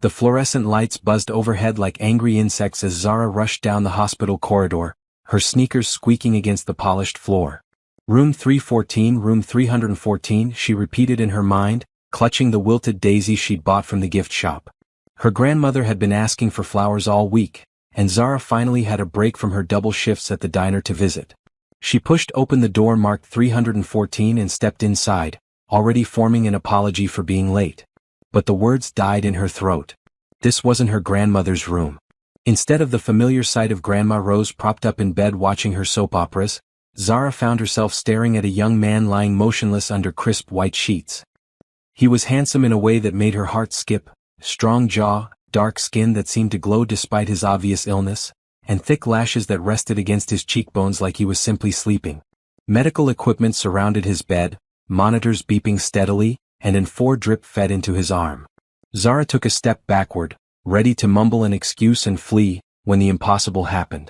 The fluorescent lights buzzed overhead like angry insects as Zara rushed down the hospital corridor, her sneakers squeaking against the polished floor. Room 314, room 314, she repeated in her mind, clutching the wilted daisy she'd bought from the gift shop. Her grandmother had been asking for flowers all week, and Zara finally had a break from her double shifts at the diner to visit. She pushed open the door marked 314 and stepped inside, already forming an apology for being late. But the words died in her throat. This wasn't her grandmother's room. Instead of the familiar sight of Grandma Rose propped up in bed watching her soap operas, Zara found herself staring at a young man lying motionless under crisp white sheets. He was handsome in a way that made her heart skip, strong jaw, dark skin that seemed to glow despite his obvious illness, and thick lashes that rested against his cheekbones like he was simply sleeping. Medical equipment surrounded his bed, monitors beeping steadily, and an IV drip fed into his arm. Zara took a step backward, ready to mumble an excuse and flee, when the impossible happened.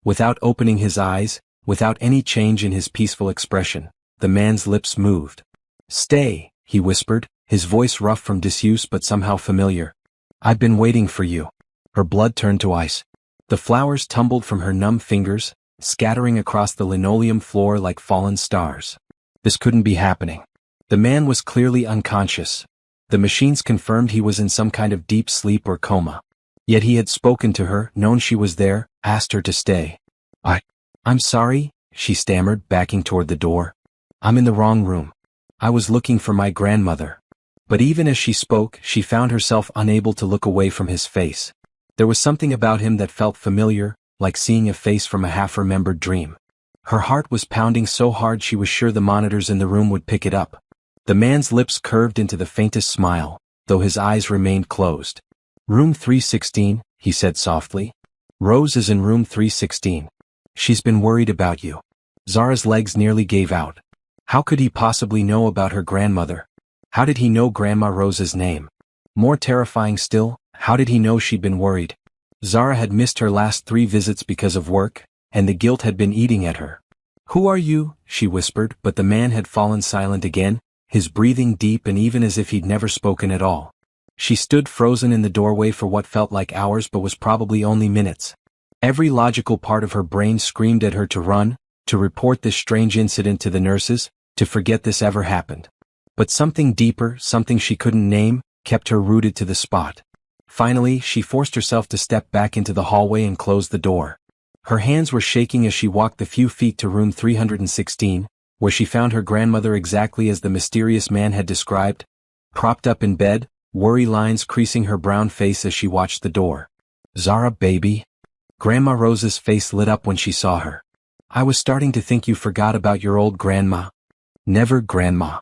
Without opening his eyes, without any change in his peaceful expression, the man's lips moved. "Stay," he whispered, his voice rough from disuse but somehow familiar. "I've been waiting for you." Her blood turned to ice. The flowers tumbled from her numb fingers, scattering across the linoleum floor like fallen stars. This couldn't be happening. The man was clearly unconscious. The machines confirmed he was in some kind of deep sleep or coma. Yet he had spoken to her, known she was there, asked her to stay. I'm sorry," she stammered, backing toward the door. "I'm in the wrong room. I was looking for my grandmother." But even as she spoke, she found herself unable to look away from his face. There was something about him that felt familiar, like seeing a face from a half-remembered dream. Her heart was pounding so hard she was sure the monitors in the room would pick it up. The man's lips curved into the faintest smile, though his eyes remained closed. "Room 316, he said softly. "Rose is in room 316. She's been worried about you." Zara's legs nearly gave out. How could he possibly know about her grandmother? How did he know Grandma Rose's name? More terrifying still, how did he know she'd been worried? Zara had missed her last 3 visits because of work, and the guilt had been eating at her. "Who are you?" she whispered, but the man had fallen silent again, his breathing deep and even as if he'd never spoken at all. She stood frozen in the doorway for what felt like hours but was probably only minutes. Every logical part of her brain screamed at her to run, to report this strange incident to the nurses, to forget this ever happened. But something deeper, something she couldn't name, kept her rooted to the spot. Finally, she forced herself to step back into the hallway and close the door. Her hands were shaking as she walked the few feet to room 316, where she found her grandmother exactly as the mysterious man had described, propped up in bed, worry lines creasing her brown face as she watched the door. "Zara, baby." Grandma Rose's face lit up when she saw her. "I was starting to think you forgot about your old grandma." "Never, Grandma."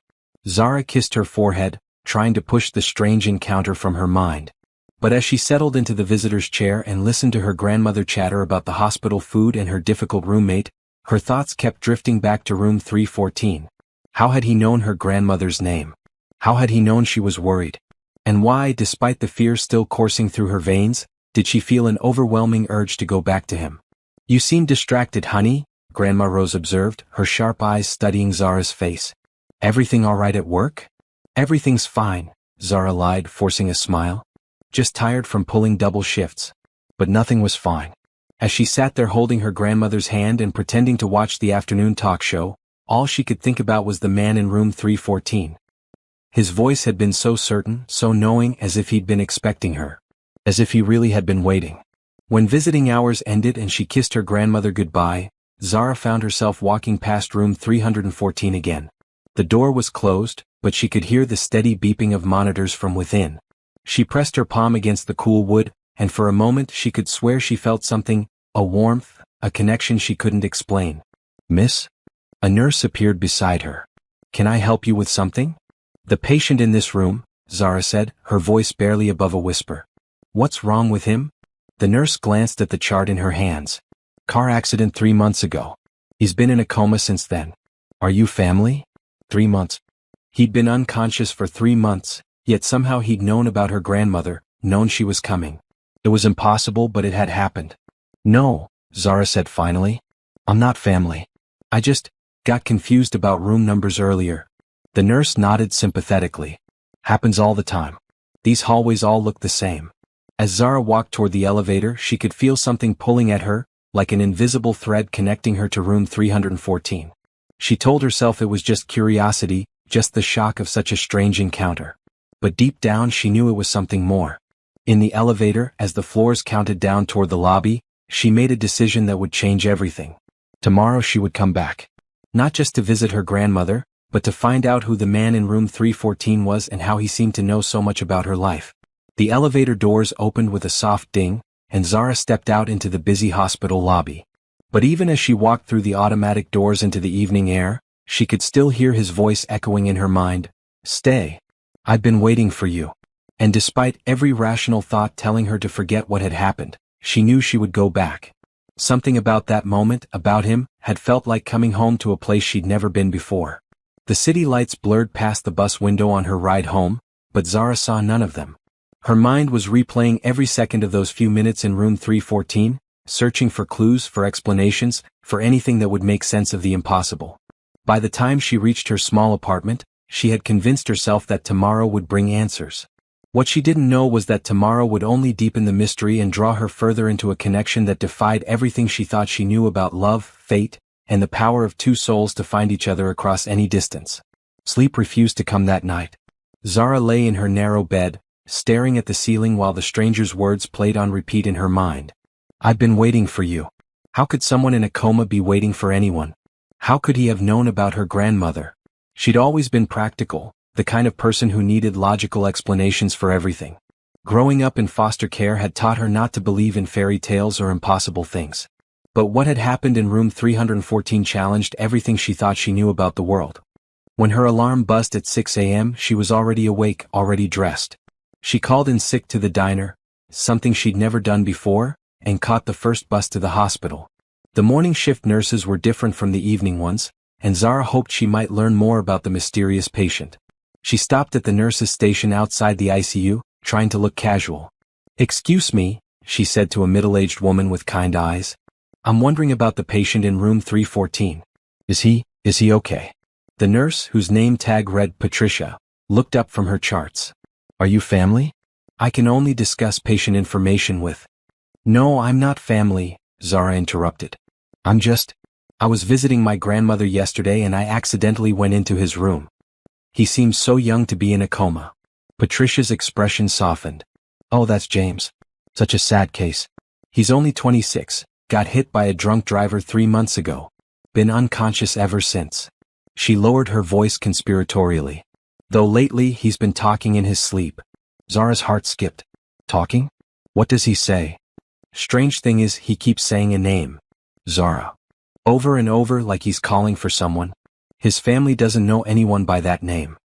Zara kissed her forehead, trying to push the strange encounter from her mind. But as she settled into the visitor's chair and listened to her grandmother chatter about the hospital food and her difficult roommate, her thoughts kept drifting back to room 314. How had he known her grandmother's name? How had he known she was worried? And why, despite the fear still coursing through her veins, did she feel an overwhelming urge to go back to him? "You seem distracted, honey," Grandma Rose observed, her sharp eyes studying Zara's face. "Everything all right at work?" "Everything's fine," Zara lied, forcing a smile. "Just tired from pulling double shifts." But nothing was fine. As she sat there holding her grandmother's hand and pretending to watch the afternoon talk show, all she could think about was the man in room 314. His voice had been so certain, so knowing, as if he'd been expecting her. As if he really had been waiting. When visiting hours ended and she kissed her grandmother goodbye, Zara found herself walking past room 314 again. The door was closed, but she could hear the steady beeping of monitors from within. She pressed her palm against the cool wood, and for a moment she could swear she felt something, a warmth, a connection she couldn't explain. "Miss?" A nurse appeared beside her. "Can I help you with something?" "The patient in this room," Zara said, her voice barely above a whisper. "What's wrong with him?" The nurse glanced at the chart in her hands. "Car accident 3 months ago. He's been in a coma since then." "Are you family?" 3 months. He'd been unconscious for 3 months, yet somehow he'd known about her grandmother, known she was coming. It was impossible, but it had happened. "No," Zara said finally. "I'm not family. I just got confused about room numbers earlier." The nurse nodded sympathetically. "Happens all the time. These hallways all look the same." As Zara walked toward the elevator, she could feel something pulling at her, like an invisible thread connecting her to room 314. She told herself it was just curiosity, just the shock of such a strange encounter. But deep down she knew it was something more. In the elevator, as the floors counted down toward the lobby, she made a decision that would change everything. Tomorrow she would come back. Not just to visit her grandmother, but to find out who the man in room 314 was and how he seemed to know so much about her life. The elevator doors opened with a soft ding, and Zara stepped out into the busy hospital lobby. But even as she walked through the automatic doors into the evening air, she could still hear his voice echoing in her mind, "Stay. I've been waiting for you." And despite every rational thought telling her to forget what had happened, she knew she would go back. Something about that moment, about him, had felt like coming home to a place she'd never been before. The city lights blurred past the bus window on her ride home, but Zara saw none of them. Her mind was replaying every second of those few minutes in room 314, searching for clues, for explanations, for anything that would make sense of the impossible. By the time she reached her small apartment, she had convinced herself that tomorrow would bring answers. What she didn't know was that tomorrow would only deepen the mystery and draw her further into a connection that defied everything she thought she knew about love, fate, and the power of two souls to find each other across any distance. Sleep refused to come that night. Zara lay in her narrow bed, staring at the ceiling while the stranger's words played on repeat in her mind. "I've been waiting for you." How could someone in a coma be waiting for anyone? How could he have known about her grandmother? She'd always been practical, the kind of person who needed logical explanations for everything. Growing up in foster care had taught her not to believe in fairy tales or impossible things. But what had happened in room 314 challenged everything she thought she knew about the world. When her alarm buzzed at 6 a.m., she was already awake, already dressed. She called in sick to the diner, something she'd never done before, and caught the first bus to the hospital. The morning shift nurses were different from the evening ones, and Zara hoped she might learn more about the mysterious patient. She stopped at the nurse's station outside the ICU, trying to look casual. "Excuse me," she said to a middle-aged woman with kind eyes. "I'm wondering about the patient in room 314. Is he okay?" The nurse, whose name tag read Patricia, looked up from her charts. "Are you family? I can only discuss patient information with—" "No, I'm not family," Zara interrupted. I was visiting my grandmother yesterday and I accidentally went into his room. He seems so young to be in a coma." Patricia's expression softened. "Oh, that's James. Such a sad case. He's only 26, got hit by a drunk driver 3 months ago. Been unconscious ever since." She lowered her voice conspiratorially. "Though lately he's been talking in his sleep." Zara's heart skipped. "Talking? What does he say?" "Strange thing is, he keeps saying a name. Zara. Over and over, like he's calling for someone. His family doesn't know anyone by that name."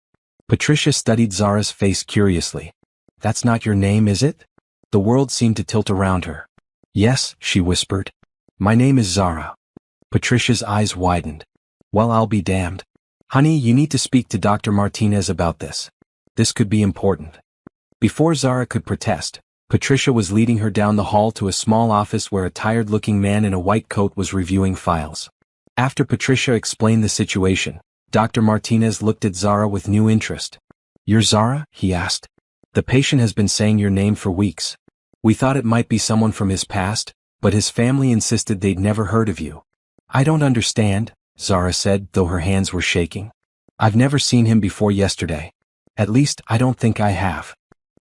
Patricia studied Zara's face curiously. "That's not your name, is it?" The world seemed to tilt around her. "Yes," she whispered. "My name is Zara." Patricia's eyes widened. "Well, I'll be damned. Honey, you need to speak to Dr. Martinez about this. This could be important." Before Zara could protest, Patricia was leading her down the hall to a small office where a tired-looking man in a white coat was reviewing files. After Patricia explained the situation, Dr. Martinez looked at Zara with new interest. "You're Zara?" he asked. "The patient has been saying your name for weeks. We thought it might be someone from his past, but his family insisted they'd never heard of you." "I don't understand," Zara said, though her hands were shaking. "I've never seen him before yesterday. At least, I don't think I have."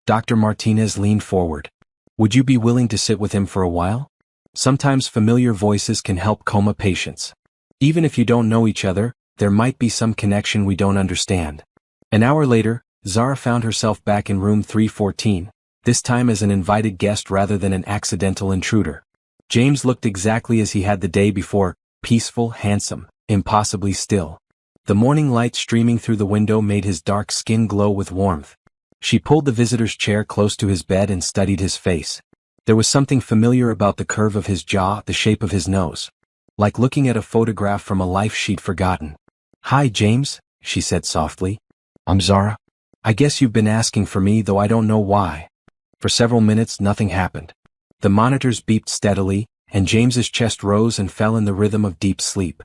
Dr. Martinez leaned forward. "Would you be willing to sit with him for a while? Sometimes familiar voices can help coma patients. Even if you don't know each other, there might be some connection we don't understand." An hour later, Zara found herself back in room 314, this time as an invited guest rather than an accidental intruder. James looked exactly as he had the day before, peaceful, handsome, impossibly still. The morning light streaming through the window made his dark skin glow with warmth. She pulled the visitor's chair close to his bed and studied his face. There was something familiar about the curve of his jaw, the shape of his nose. Like looking at a photograph from a life she'd forgotten. "Hi, James," she said softly. "I'm Zara. I guess you've been asking for me, though I don't know why." For several minutes nothing happened. The monitors beeped steadily, and James's chest rose and fell in the rhythm of deep sleep.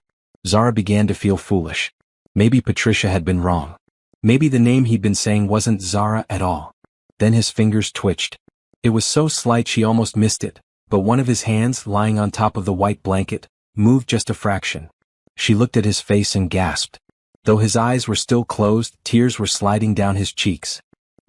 Zara began to feel foolish. Maybe Patricia had been wrong. Maybe the name he'd been saying wasn't Zara at all. Then his fingers twitched. It was so slight she almost missed it, but one of his hands, lying on top of the white blanket, moved just a fraction. She looked at his face and gasped. Though his eyes were still closed, tears were sliding down his cheeks.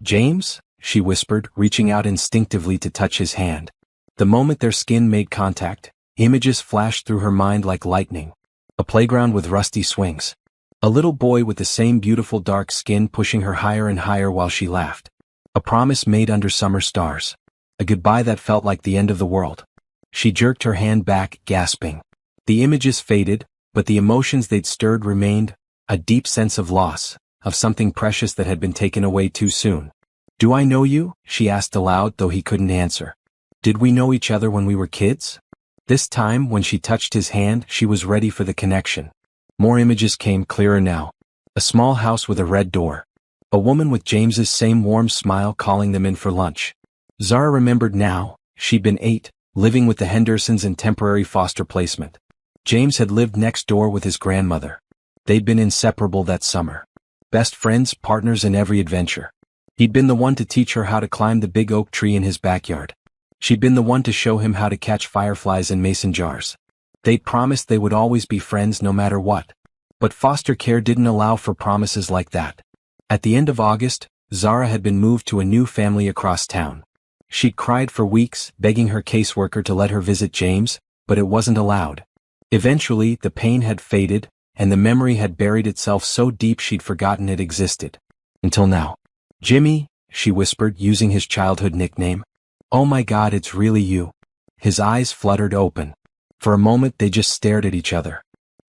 "James?" she whispered, reaching out instinctively to touch his hand. The moment their skin made contact, images flashed through her mind like lightning. A playground with rusty swings. A little boy with the same beautiful dark skin pushing her higher and higher while she laughed. A promise made under summer stars. A goodbye that felt like the end of the world. She jerked her hand back, gasping. The images faded, but the emotions they'd stirred remained, a deep sense of loss, of something precious that had been taken away too soon. "Do I know you?" she asked aloud, though he couldn't answer. "Did we know each other when we were kids?" This time, when she touched his hand, she was ready for the connection. More images came clearer now. A small house with a red door. A woman with James's same warm smile calling them in for lunch. Zara remembered now, she'd been 8, living with the Hendersons in temporary foster placement. James had lived next door with his grandmother. They'd been inseparable that summer. Best friends, partners in every adventure. He'd been the one to teach her how to climb the big oak tree in his backyard. She'd been the one to show him how to catch fireflies in mason jars. They'd promised they would always be friends no matter what. But foster care didn't allow for promises like that. At the end of August, Zara had been moved to a new family across town. She'd cried for weeks, begging her caseworker to let her visit James, but it wasn't allowed. Eventually, the pain had faded, and the memory had buried itself so deep she'd forgotten it existed. Until now. "Jimmy," she whispered, using his childhood nickname. "Oh my God, it's really you." His eyes fluttered open. For a moment they just stared at each other.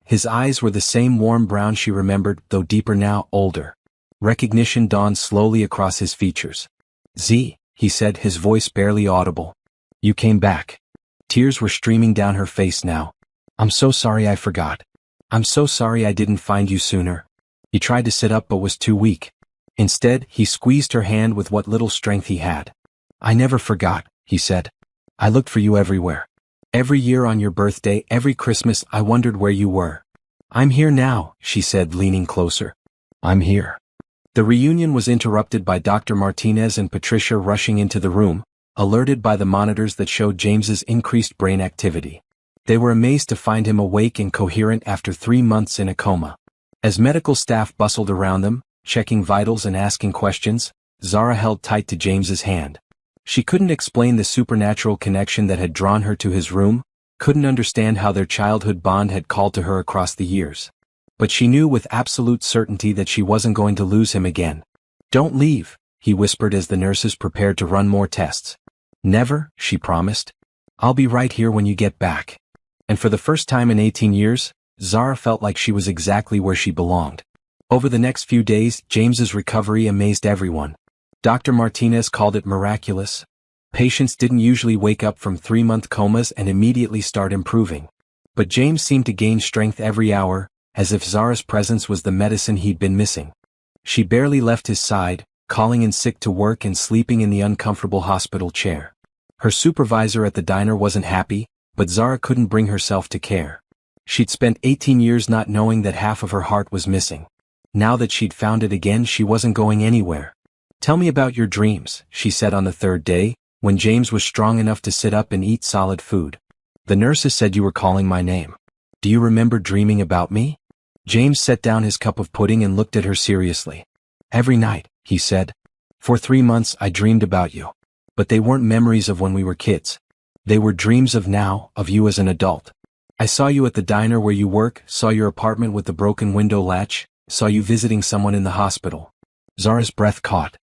His eyes were the same warm brown she remembered, though deeper now, older. Recognition dawned slowly across his features. "Z," he said, his voice barely audible. "You came back." Tears were streaming down her face now. "I'm so sorry I forgot. I'm so sorry I didn't find you sooner." He tried to sit up but was too weak. Instead, he squeezed her hand with what little strength he had. "I never forgot," he said. "I looked for you everywhere. Every year on your birthday, every Christmas, I wondered where you were." "I'm here now," she said, leaning closer. "I'm here." The reunion was interrupted by Dr. Martinez and Patricia rushing into the room, alerted by the monitors that showed James's increased brain activity. They were amazed to find him awake and coherent after 3 months in a coma. As medical staff bustled around them, checking vitals and asking questions, Zara held tight to James's hand. She couldn't explain the supernatural connection that had drawn her to his room, couldn't understand how their childhood bond had called to her across the years. But she knew with absolute certainty that she wasn't going to lose him again. "Don't leave," he whispered as the nurses prepared to run more tests. "Never," she promised. "I'll be right here when you get back." And for the first time in 18 years, Zara felt like she was exactly where she belonged. Over the next few days, James's recovery amazed everyone. Dr. Martinez called it miraculous. Patients didn't usually wake up from 3-month comas and immediately start improving. But James seemed to gain strength every hour, as if Zara's presence was the medicine he'd been missing. She barely left his side, calling in sick to work and sleeping in the uncomfortable hospital chair. Her supervisor at the diner wasn't happy, but Zara couldn't bring herself to care. She'd spent 18 years not knowing that half of her heart was missing. Now that she'd found it again, she wasn't going anywhere. "Tell me about your dreams," she said on the 3rd day, when James was strong enough to sit up and eat solid food. "The nurses said you were calling my name. Do you remember dreaming about me?" James set down his cup of pudding and looked at her seriously. "Every night," he said. "For 3 months I dreamed about you. But they weren't memories of when we were kids. They were dreams of now, of you as an adult. I saw you at the diner where you work, saw your apartment with the broken window latch, saw you visiting someone in the hospital." Zara's breath caught.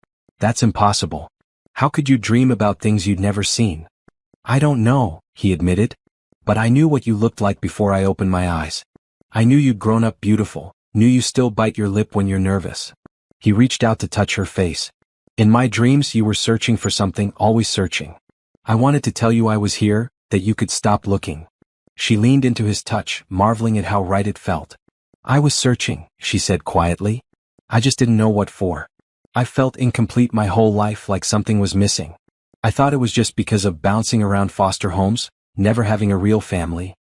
"That's impossible. How could you dream about things you'd never seen?" "I don't know," he admitted. "But I knew what you looked like before I opened my eyes. I knew you'd grown up beautiful, knew you still bite your lip when you're nervous." He reached out to touch her face. "In my dreams you were searching for something, always searching. I wanted to tell you I was here, that you could stop looking." She leaned into his touch, marveling at how right it felt. "I was searching," she said quietly. "I just didn't know what for. I felt incomplete my whole life, like something was missing. I thought it was just because of bouncing around foster homes, never having a real family."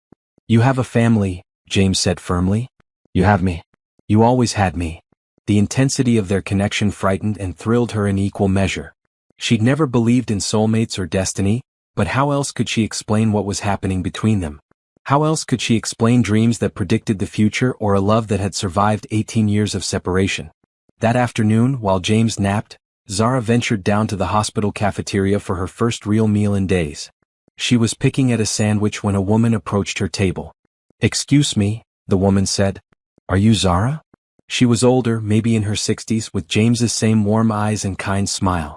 "You have a family," James said firmly. "You have me. You always had me." The intensity of their connection frightened and thrilled her in equal measure. She'd never believed in soulmates or destiny, but how else could she explain what was happening between them? How else could she explain dreams that predicted the future or a love that had survived 18 years of separation? That afternoon, while James napped, Zara ventured down to the hospital cafeteria for her first real meal in days. She was picking at a sandwich when a woman approached her table. "Excuse me," the woman said. "Are you Zara?" She was older, maybe in her 60s, with James's same warm eyes and kind smile.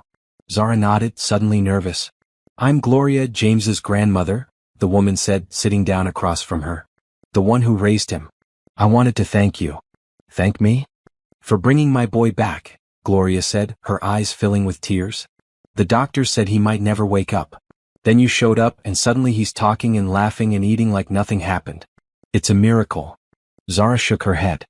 Zara nodded, suddenly nervous. "I'm Gloria, James's grandmother," the woman said, sitting down across from her. "The one who raised him. I wanted to thank you." "Thank me?" "For bringing my boy back," Gloria said, her eyes filling with tears. "The doctor said he might never wake up. Then you showed up and suddenly he's talking and laughing and eating like nothing happened. It's a miracle." Zara shook her head.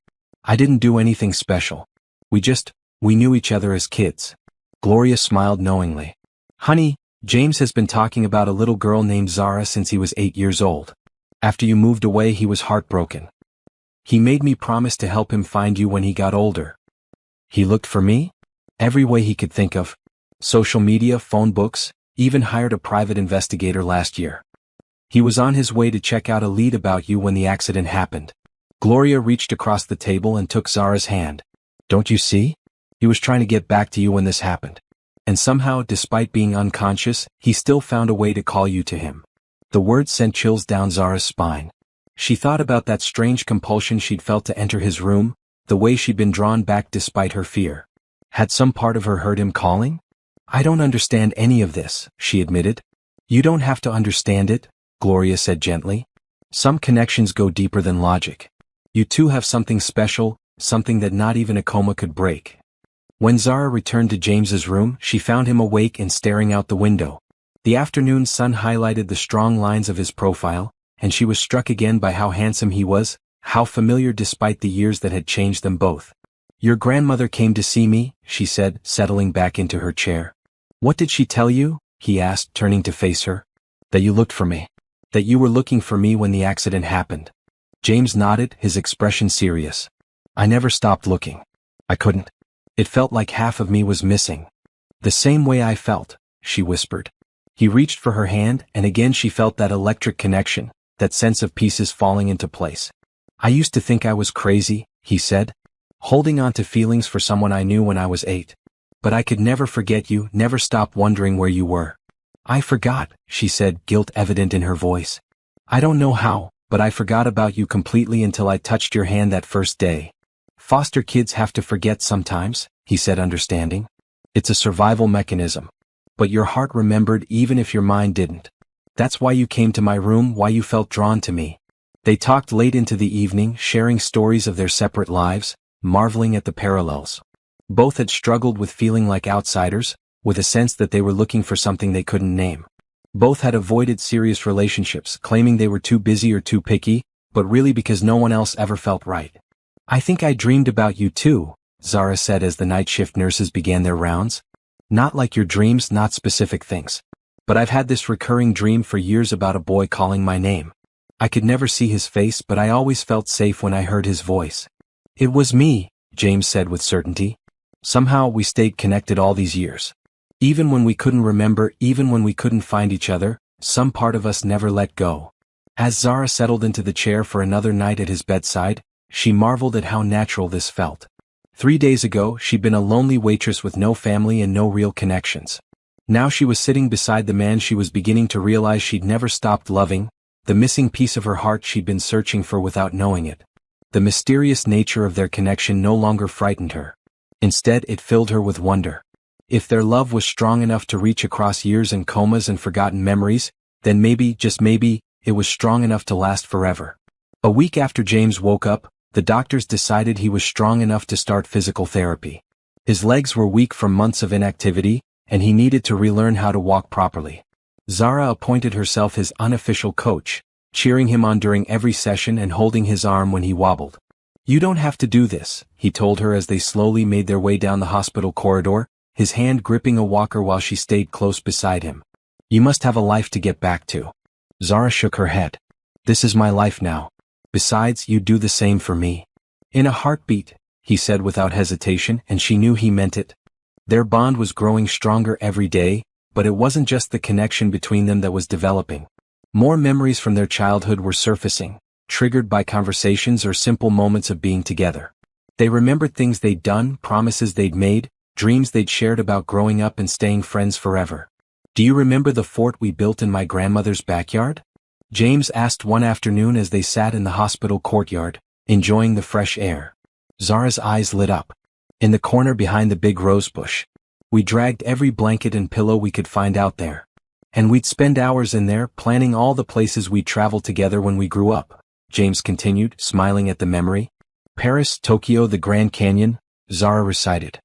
"I didn't do anything special. We knew each other as kids." Gloria smiled knowingly. "Honey, James has been talking about a little girl named Zara since he was 8 years old. After you moved away, he was heartbroken. He made me promise to help him find you when he got older." "He looked for me?" "Every way he could think of. Social media, phone books, even hired a private investigator last year. He was on his way to check out a lead about you when the accident happened." Gloria reached across the table and took Zara's hand. "Don't you see? He was trying to get back to you when this happened. And somehow, despite being unconscious, he still found a way to call you to him." The words sent chills down Zara's spine. She thought about that strange compulsion she'd felt to enter his room, the way she'd been drawn back despite her fear. Had some part of her heard him calling? "I don't understand any of this," she admitted. "You don't have to understand it," Gloria said gently. "Some connections go deeper than logic. You two have something special, something that not even a coma could break." When Zara returned to James's room, she found him awake and staring out the window. The afternoon sun highlighted the strong lines of his profile, and she was struck again by how handsome he was, how familiar despite the years that had changed them both. "Your grandmother came to see me," she said, settling back into her chair. "What did she tell you?" he asked, turning to face her. "That you looked for me. That you were looking for me when the accident happened." James nodded, his expression serious. "I never stopped looking. I couldn't. It felt like half of me was missing." "The same way I felt," she whispered. He reached for her hand, and again she felt that electric connection, that sense of pieces falling into place. "I used to think I was crazy," he said, "holding on to feelings for someone I knew when I was 8. But I could never forget you, never stop wondering where you were." "I forgot," she said, guilt evident in her voice. "I don't know how, but I forgot about you completely until I touched your hand that first day." "Foster kids have to forget sometimes," he said, understanding. "It's a survival mechanism. But your heart remembered even if your mind didn't. That's why you came to my room, why you felt drawn to me." They talked late into the evening, sharing stories of their separate lives, marveling at the parallels. Both had struggled with feeling like outsiders, with a sense that they were looking for something they couldn't name. Both had avoided serious relationships, claiming they were too busy or too picky, but really because no one else ever felt right. "I think I dreamed about you too," Zara said as the night shift nurses began their rounds. "Not like your dreams, not specific things. But I've had this recurring dream for years about a boy calling my name. I could never see his face, but I always felt safe when I heard his voice." "It was me," James said with certainty. "Somehow we stayed connected all these years. Even when we couldn't remember, even when we couldn't find each other, some part of us never let go." As Zara settled into the chair for another night at his bedside, she marveled at how natural this felt. 3 days ago, she'd been a lonely waitress with no family and no real connections. Now she was sitting beside the man she was beginning to realize she'd never stopped loving, the missing piece of her heart she'd been searching for without knowing it. The mysterious nature of their connection no longer frightened her. Instead, it filled her with wonder. If their love was strong enough to reach across years and comas and forgotten memories, then maybe, just maybe, it was strong enough to last forever. A week after James woke up, the doctors decided he was strong enough to start physical therapy. His legs were weak from months of inactivity, and he needed to relearn how to walk properly. Zara appointed herself his unofficial coach, cheering him on during every session and holding his arm when he wobbled. "You don't have to do this," he told her as they slowly made their way down the hospital corridor, his hand gripping a walker while she stayed close beside him. "You must have a life to get back to." Zara shook her head. "This is my life now. Besides, you do the same for me." "In a heartbeat," he said without hesitation, and she knew he meant it. Their bond was growing stronger every day, but it wasn't just the connection between them that was developing. More memories from their childhood were surfacing, triggered by conversations or simple moments of being together. They remembered things they'd done, promises they'd made, dreams they'd shared about growing up and staying friends forever. "Do you remember the fort we built in my grandmother's backyard?" James asked one afternoon as they sat in the hospital courtyard, enjoying the fresh air. Zara's eyes lit up. "In the corner behind the big rosebush. We dragged every blanket and pillow we could find out there. And we'd spend hours in there planning all the places we'd travel together when we grew up," James continued, smiling at the memory. "Paris, Tokyo, the Grand Canyon," Zara recited.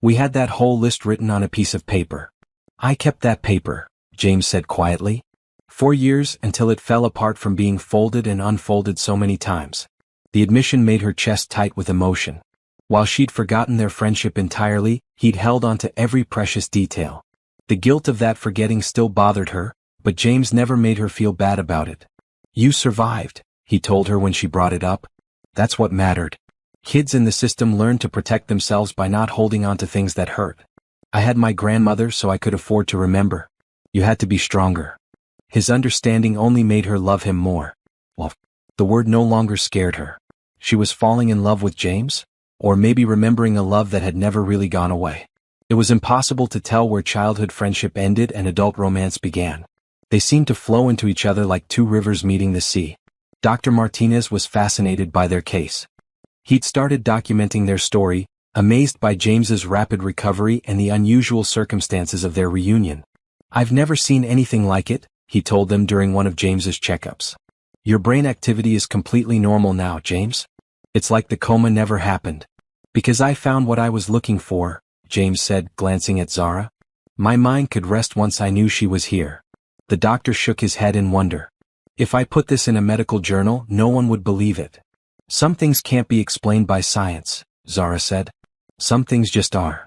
"We had that whole list written on a piece of paper. I kept that paper," James said quietly. "For years, until it fell apart from being folded and unfolded so many times." The admission made her chest tight with emotion. While she'd forgotten their friendship entirely, he'd held on to every precious detail. The guilt of that forgetting still bothered her, but James never made her feel bad about it. "You survived," he told her when she brought it up. "That's what mattered. Kids in the system learn to protect themselves by not holding on to things that hurt. I had my grandmother so I could afford to remember. You had to be stronger." His understanding only made her love him more. Well, the word no longer scared her. She was falling in love with James? Or maybe remembering a love that had never really gone away. It was impossible to tell where childhood friendship ended and adult romance began. They seemed to flow into each other like two rivers meeting the sea. Dr. Martinez was fascinated by their case. He'd started documenting their story, amazed by James's rapid recovery and the unusual circumstances of their reunion. "I've never seen anything like it," he told them during one of James's checkups. "Your brain activity is completely normal now, James. It's like the coma never happened." "Because I found what I was looking for," James said, glancing at Zara. "My mind could rest once I knew she was here." The doctor shook his head in wonder. "If I put this in a medical journal, no one would believe it." "Some things can't be explained by science," Zara said. "Some things just are."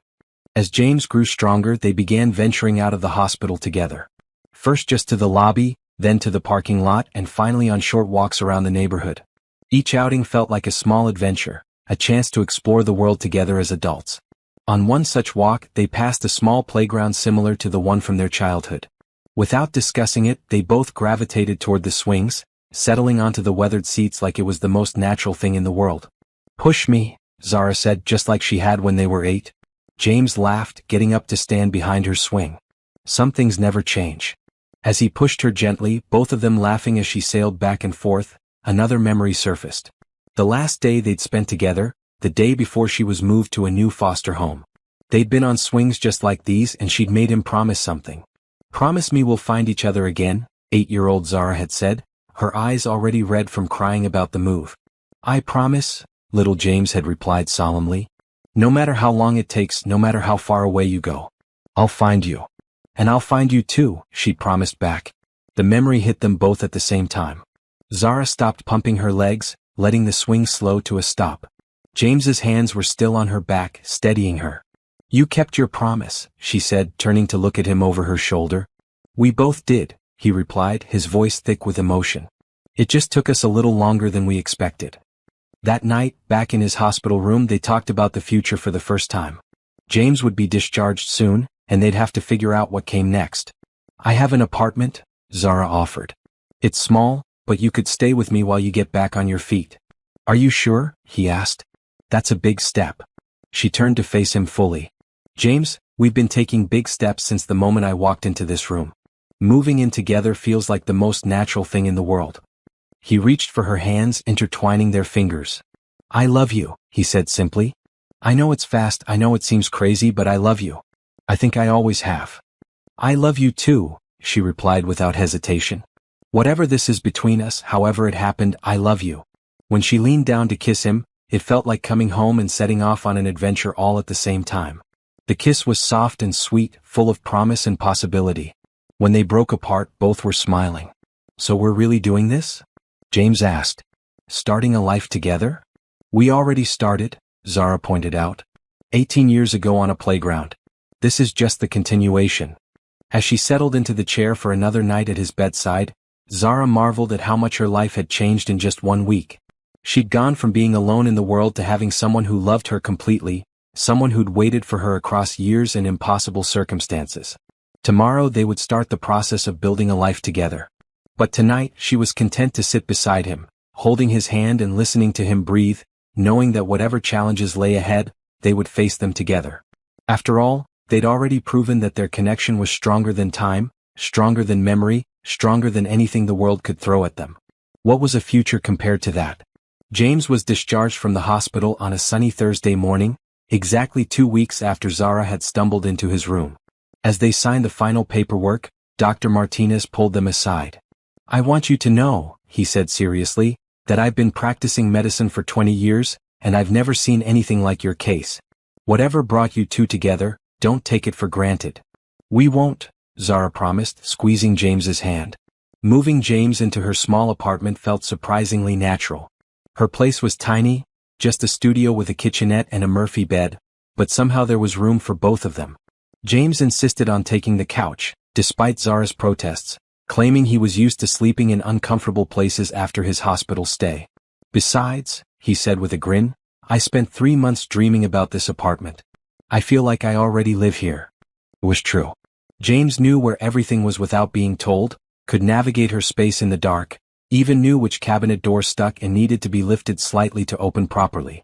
As James grew stronger, they began venturing out of the hospital together. First just to the lobby, then to the parking lot, and finally on short walks around the neighborhood. Each outing felt like a small adventure, a chance to explore the world together as adults. On one such walk, they passed a small playground similar to the one from their childhood. Without discussing it, they both gravitated toward the swings, settling onto the weathered seats like it was the most natural thing in the world. "Push me," Zara said, just like she had when they were 8. James laughed, getting up to stand behind her swing. Some things never change. As he pushed her gently, both of them laughing as she sailed back and forth, another memory surfaced. The last day they'd spent together, the day before she was moved to a new foster home. They'd been on swings just like these and she'd made him promise something. "Promise me we'll find each other again," 8-year-old Zara had said, her eyes already red from crying about the move. "I promise," little James had replied solemnly. "No matter how long it takes, no matter how far away you go. I'll find you. And I'll find you too," she promised back. The memory hit them both at the same time. Zara stopped pumping her legs, letting the swing slow to a stop. James's hands were still on her back, steadying her. "You kept your promise," she said, turning to look at him over her shoulder. "We both did," he replied, his voice thick with emotion. "It just took us a little longer than we expected." That night, back in his hospital room, they talked about the future for the first time. James would be discharged soon, and they'd have to figure out what came next. "I have an apartment," Zara offered. "It's small, but you could stay with me while you get back on your feet." "Are you sure?" he asked. "That's a big step." She turned to face him fully. "James, we've been taking big steps since the moment I walked into this room. Moving in together feels like the most natural thing in the world." He reached for her hands, intertwining their fingers. "I love you," he said simply. "I know it's fast, I know it seems crazy, but I love you. I think I always have." "I love you too," she replied without hesitation. "Whatever this is between us, however it happened, I love you." When she leaned down to kiss him, it felt like coming home and setting off on an adventure all at the same time. The kiss was soft and sweet, full of promise and possibility. When they broke apart, both were smiling. "So we're really doing this?" James asked. "Starting a life together?" "We already started," Zara pointed out. 18 years ago on a playground. This is just the continuation." As she settled into the chair for another night at his bedside, Zara marveled at how much her life had changed in just 1 week. She'd gone from being alone in the world to having someone who loved her completely, someone who'd waited for her across years and impossible circumstances. Tomorrow they would start the process of building a life together. But tonight she was content to sit beside him, holding his hand and listening to him breathe, knowing that whatever challenges lay ahead, they would face them together. After all, they'd already proven that their connection was stronger than time, stronger than memory, stronger than anything the world could throw at them. What was a future compared to that? James was discharged from the hospital on a sunny Thursday morning, exactly 2 weeks after Zara had stumbled into his room. As they signed the final paperwork, Dr. Martinez pulled them aside. "I want you to know," he said seriously, "that I've been practicing medicine for 20 years, and I've never seen anything like your case. Whatever brought you two together, don't take it for granted." "We won't," Zara promised, squeezing James's hand. Moving James into her small apartment felt surprisingly natural. Her place was tiny, just a studio with a kitchenette and a Murphy bed, but somehow there was room for both of them. James insisted on taking the couch, despite Zara's protests, claiming he was used to sleeping in uncomfortable places after his hospital stay. "Besides," he said with a grin, "I spent 3 months dreaming about this apartment. I feel like I already live here." It was true. James knew where everything was without being told, could navigate her space in the dark, even knew which cabinet door stuck and needed to be lifted slightly to open properly.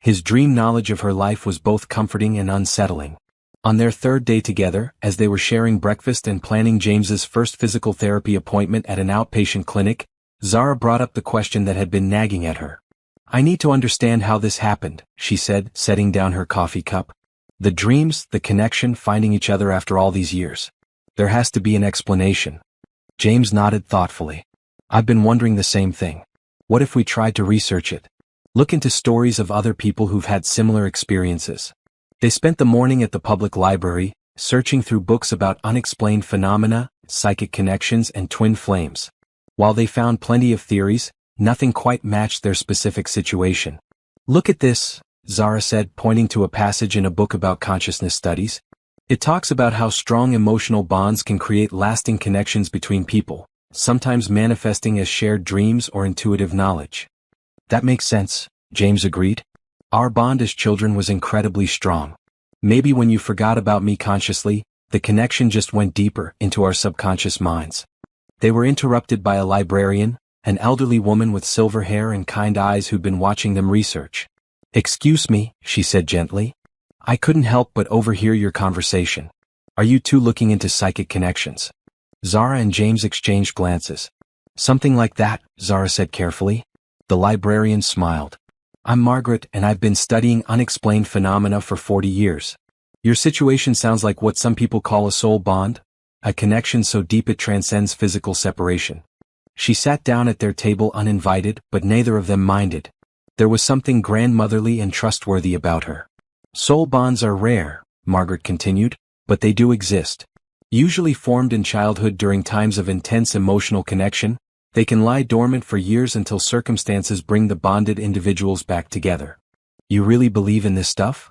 His dream knowledge of her life was both comforting and unsettling. On their third day together, as they were sharing breakfast and planning James's first physical therapy appointment at an outpatient clinic, Zara brought up the question that had been nagging at her. "I need to understand how this happened," she said, setting down her coffee cup. "The dreams, the connection, finding each other after all these years. There has to be an explanation." James nodded thoughtfully. "I've been wondering the same thing. What if we tried to research it? Look into stories of other people who've had similar experiences." They spent the morning at the public library, searching through books about unexplained phenomena, psychic connections, and twin flames. While they found plenty of theories, nothing quite matched their specific situation. "Look at this," Zara said, pointing to a passage in a book about consciousness studies. "It talks about how strong emotional bonds can create lasting connections between people, sometimes manifesting as shared dreams or intuitive knowledge." "That makes sense," James agreed. "Our bond as children was incredibly strong. Maybe when you forgot about me consciously, the connection just went deeper into our subconscious minds." They were interrupted by a librarian, an elderly woman with silver hair and kind eyes who'd been watching them research. "Excuse me," she said gently. "I couldn't help but overhear your conversation. Are you two looking into psychic connections?" Zara and James exchanged glances. "Something like that," Zara said carefully. The librarian smiled. "I'm Margaret, and I've been studying unexplained phenomena for 40 years. Your situation sounds like what some people call a soul bond, a connection so deep it transcends physical separation." She sat down at their table uninvited, but neither of them minded. There was something grandmotherly and trustworthy about her. "Soul bonds are rare," Margaret continued, "but they do exist. Usually formed in childhood during times of intense emotional connection, they can lie dormant for years until circumstances bring the bonded individuals back together." "You really believe in this stuff?"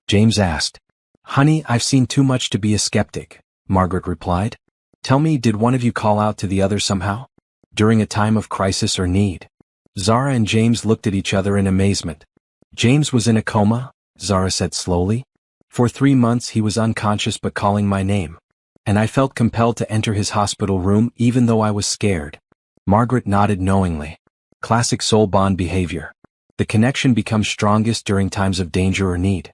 James asked. "Honey, I've seen too much to be a skeptic," Margaret replied. "Tell me, did one of you call out to the other somehow? During a time of crisis or need?" Zara and James looked at each other in amazement. "James was in a coma," Zara said slowly. "For 3 months he was unconscious but calling my name. And I felt compelled to enter his hospital room even though I was scared." Margaret nodded knowingly. Classic soul bond behavior. The connection becomes strongest during times of danger or need.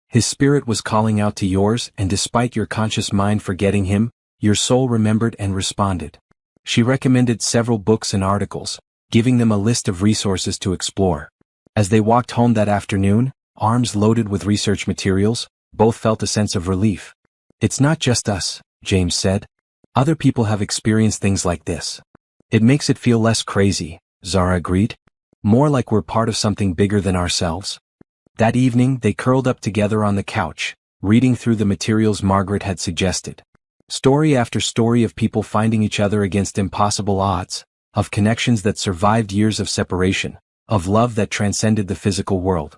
His spirit was calling out to yours, and despite your conscious mind forgetting him, your soul remembered and responded. She recommended several books and articles, giving them a list of resources to explore. As they walked home that afternoon, arms loaded with research materials, both felt a sense of relief. "It's not just us," James said. "Other people have experienced things like this." "It makes it feel less crazy," Zara agreed. "More like we're part of something bigger than ourselves." That evening they curled up together on the couch, reading through the materials Margaret had suggested. Story after story of people finding each other against impossible odds, of connections that survived years of separation, of love that transcended the physical world.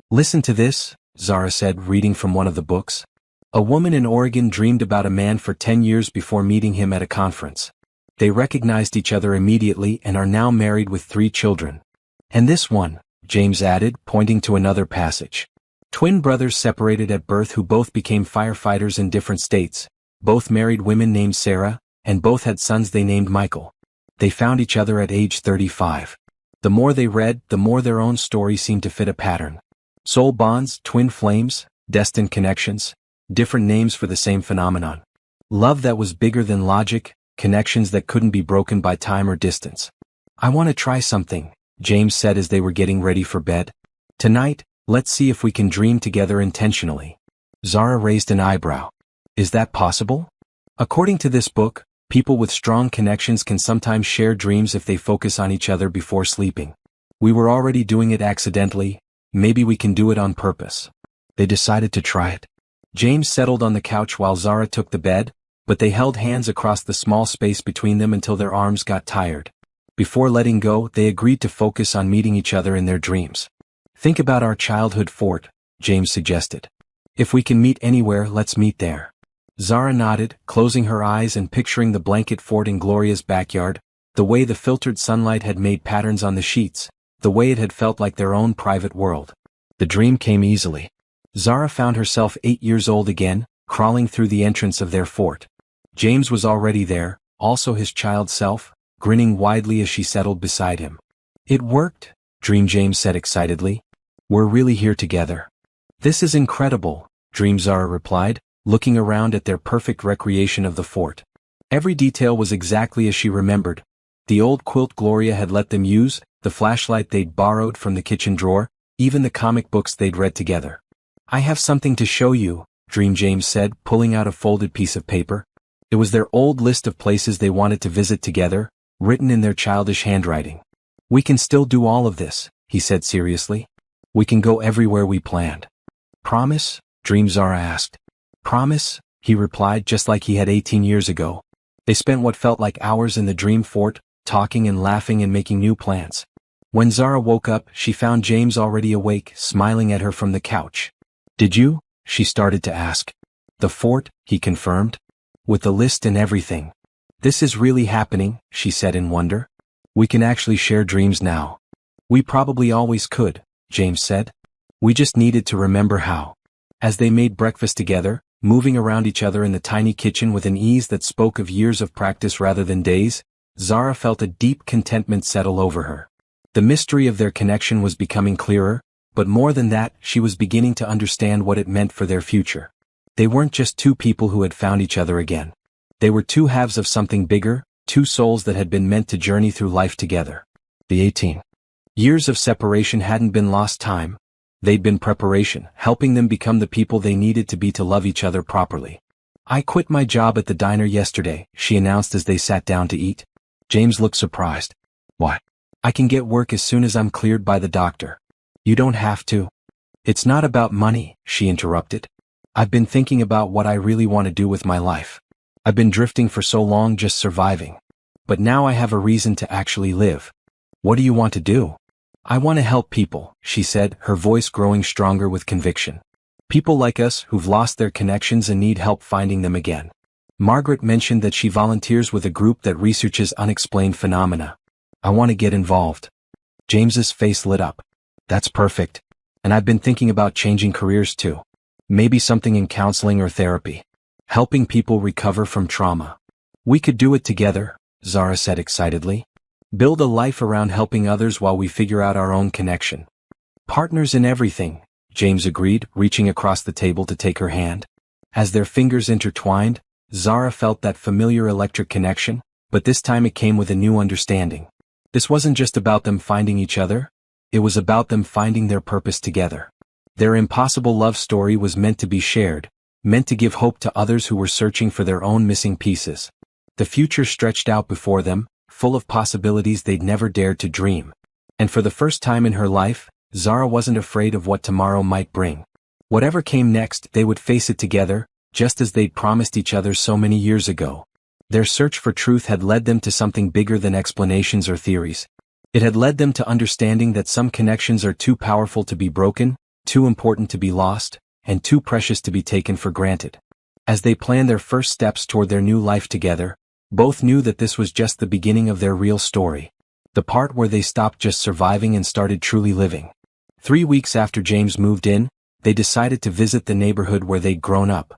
"Listen to this," Zara said, reading from one of the books. "A woman in Oregon dreamed about a man for 10 years before meeting him at a conference. They recognized each other immediately and are now married with 3 children. And this one," James added, pointing to another passage. Twin brothers separated at birth who both became firefighters in different states, both married women named Sarah, and both had sons they named Michael. They found each other at age 35. The more they read, the more their own story seemed to fit a pattern. Soul bonds, twin flames, destined connections, different names for the same phenomenon. Love that was bigger than logic, connections that couldn't be broken by time or distance. "I want to try something," James said as they were getting ready for bed. "Tonight, let's see if we can dream together intentionally." Zara raised an eyebrow. "Is that possible?" According to this book, people with strong connections can sometimes share dreams if they focus on each other before sleeping. "We were already doing it accidentally, maybe we can do it on purpose." They decided to try it. James settled on the couch while Zara took the bed, but they held hands across the small space between them until their arms got tired. Before letting go, they agreed to focus on meeting each other in their dreams. "Think about our childhood fort," James suggested. "If we can meet anywhere, let's meet there." Zara nodded, closing her eyes and picturing the blanket fort in Gloria's backyard, the way the filtered sunlight had made patterns on the sheets, the way it had felt like their own private world. The dream came easily. Zara found herself 8 years old again, crawling through the entrance of their fort. James was already there, also his child self, grinning widely as she settled beside him. "It worked," Dream James said excitedly. "We're really here together." "This is incredible," Dream Zara replied, looking around at their perfect recreation of the fort. Every detail was exactly as she remembered. The old quilt Gloria had let them use, the flashlight they'd borrowed from the kitchen drawer, even the comic books they'd read together. "I have something to show you," Dream James said, pulling out a folded piece of paper. It was their old list of places they wanted to visit together, written in their childish handwriting. "We can still do all of this," he said seriously. "We can go everywhere we planned." "Promise?" Dream Zara asked. "Promise," he replied, just like he had 18 years ago. They spent what felt like hours in the dream fort, talking and laughing and making new plans. When Zara woke up, she found James already awake, smiling at her from the couch. "Did you?" she started to ask. "The fort," he confirmed. "With the list and everything." "This is really happening," she said in wonder. "We can actually share dreams now." "We probably always could," James said. "We just needed to remember how." As they made breakfast together, moving around each other in the tiny kitchen with an ease that spoke of years of practice rather than days, Zara felt a deep contentment settle over her. The mystery of their connection was becoming clearer, but more than that, she was beginning to understand what it meant for their future. They weren't just two people who had found each other again. They were two halves of something bigger, two souls that had been meant to journey through life together. The 18 years of separation hadn't been lost time. They'd been preparation, helping them become the people they needed to be to love each other properly. "I quit my job at the diner yesterday," she announced as they sat down to eat. James looked surprised. "Why?" "I can get work as soon as I'm cleared by the doctor." "You don't have to." "It's not about money," she interrupted. "I've been thinking about what I really want to do with my life. I've been drifting for so long just surviving. But now I have a reason to actually live." "What do you want to do?" "I want to help people," she said, her voice growing stronger with conviction. "People like us who've lost their connections and need help finding them again." Margaret mentioned that she volunteers with a group that researches unexplained phenomena. "I want to get involved." James's face lit up. "That's perfect. And I've been thinking about changing careers too. Maybe something in counseling or therapy. Helping people recover from trauma." "We could do it together," Zara said excitedly. "Build a life around helping others while we figure out our own connection." "Partners in everything," James agreed, reaching across the table to take her hand. As their fingers intertwined, Zara felt that familiar electric connection, but this time it came with a new understanding. This wasn't just about them finding each other, it was about them finding their purpose together. Their impossible love story was meant to be shared, meant to give hope to others who were searching for their own missing pieces. The future stretched out before them, full of possibilities they'd never dared to dream. And for the first time in her life, Zara wasn't afraid of what tomorrow might bring. Whatever came next, they would face it together, just as they'd promised each other so many years ago. Their search for truth had led them to something bigger than explanations or theories. It had led them to understanding that some connections are too powerful to be broken, too important to be lost, and too precious to be taken for granted. As they planned their first steps toward their new life together, both knew that this was just the beginning of their real story. The part where they stopped just surviving and started truly living. 3 weeks after James moved in, they decided to visit the neighborhood where they'd grown up.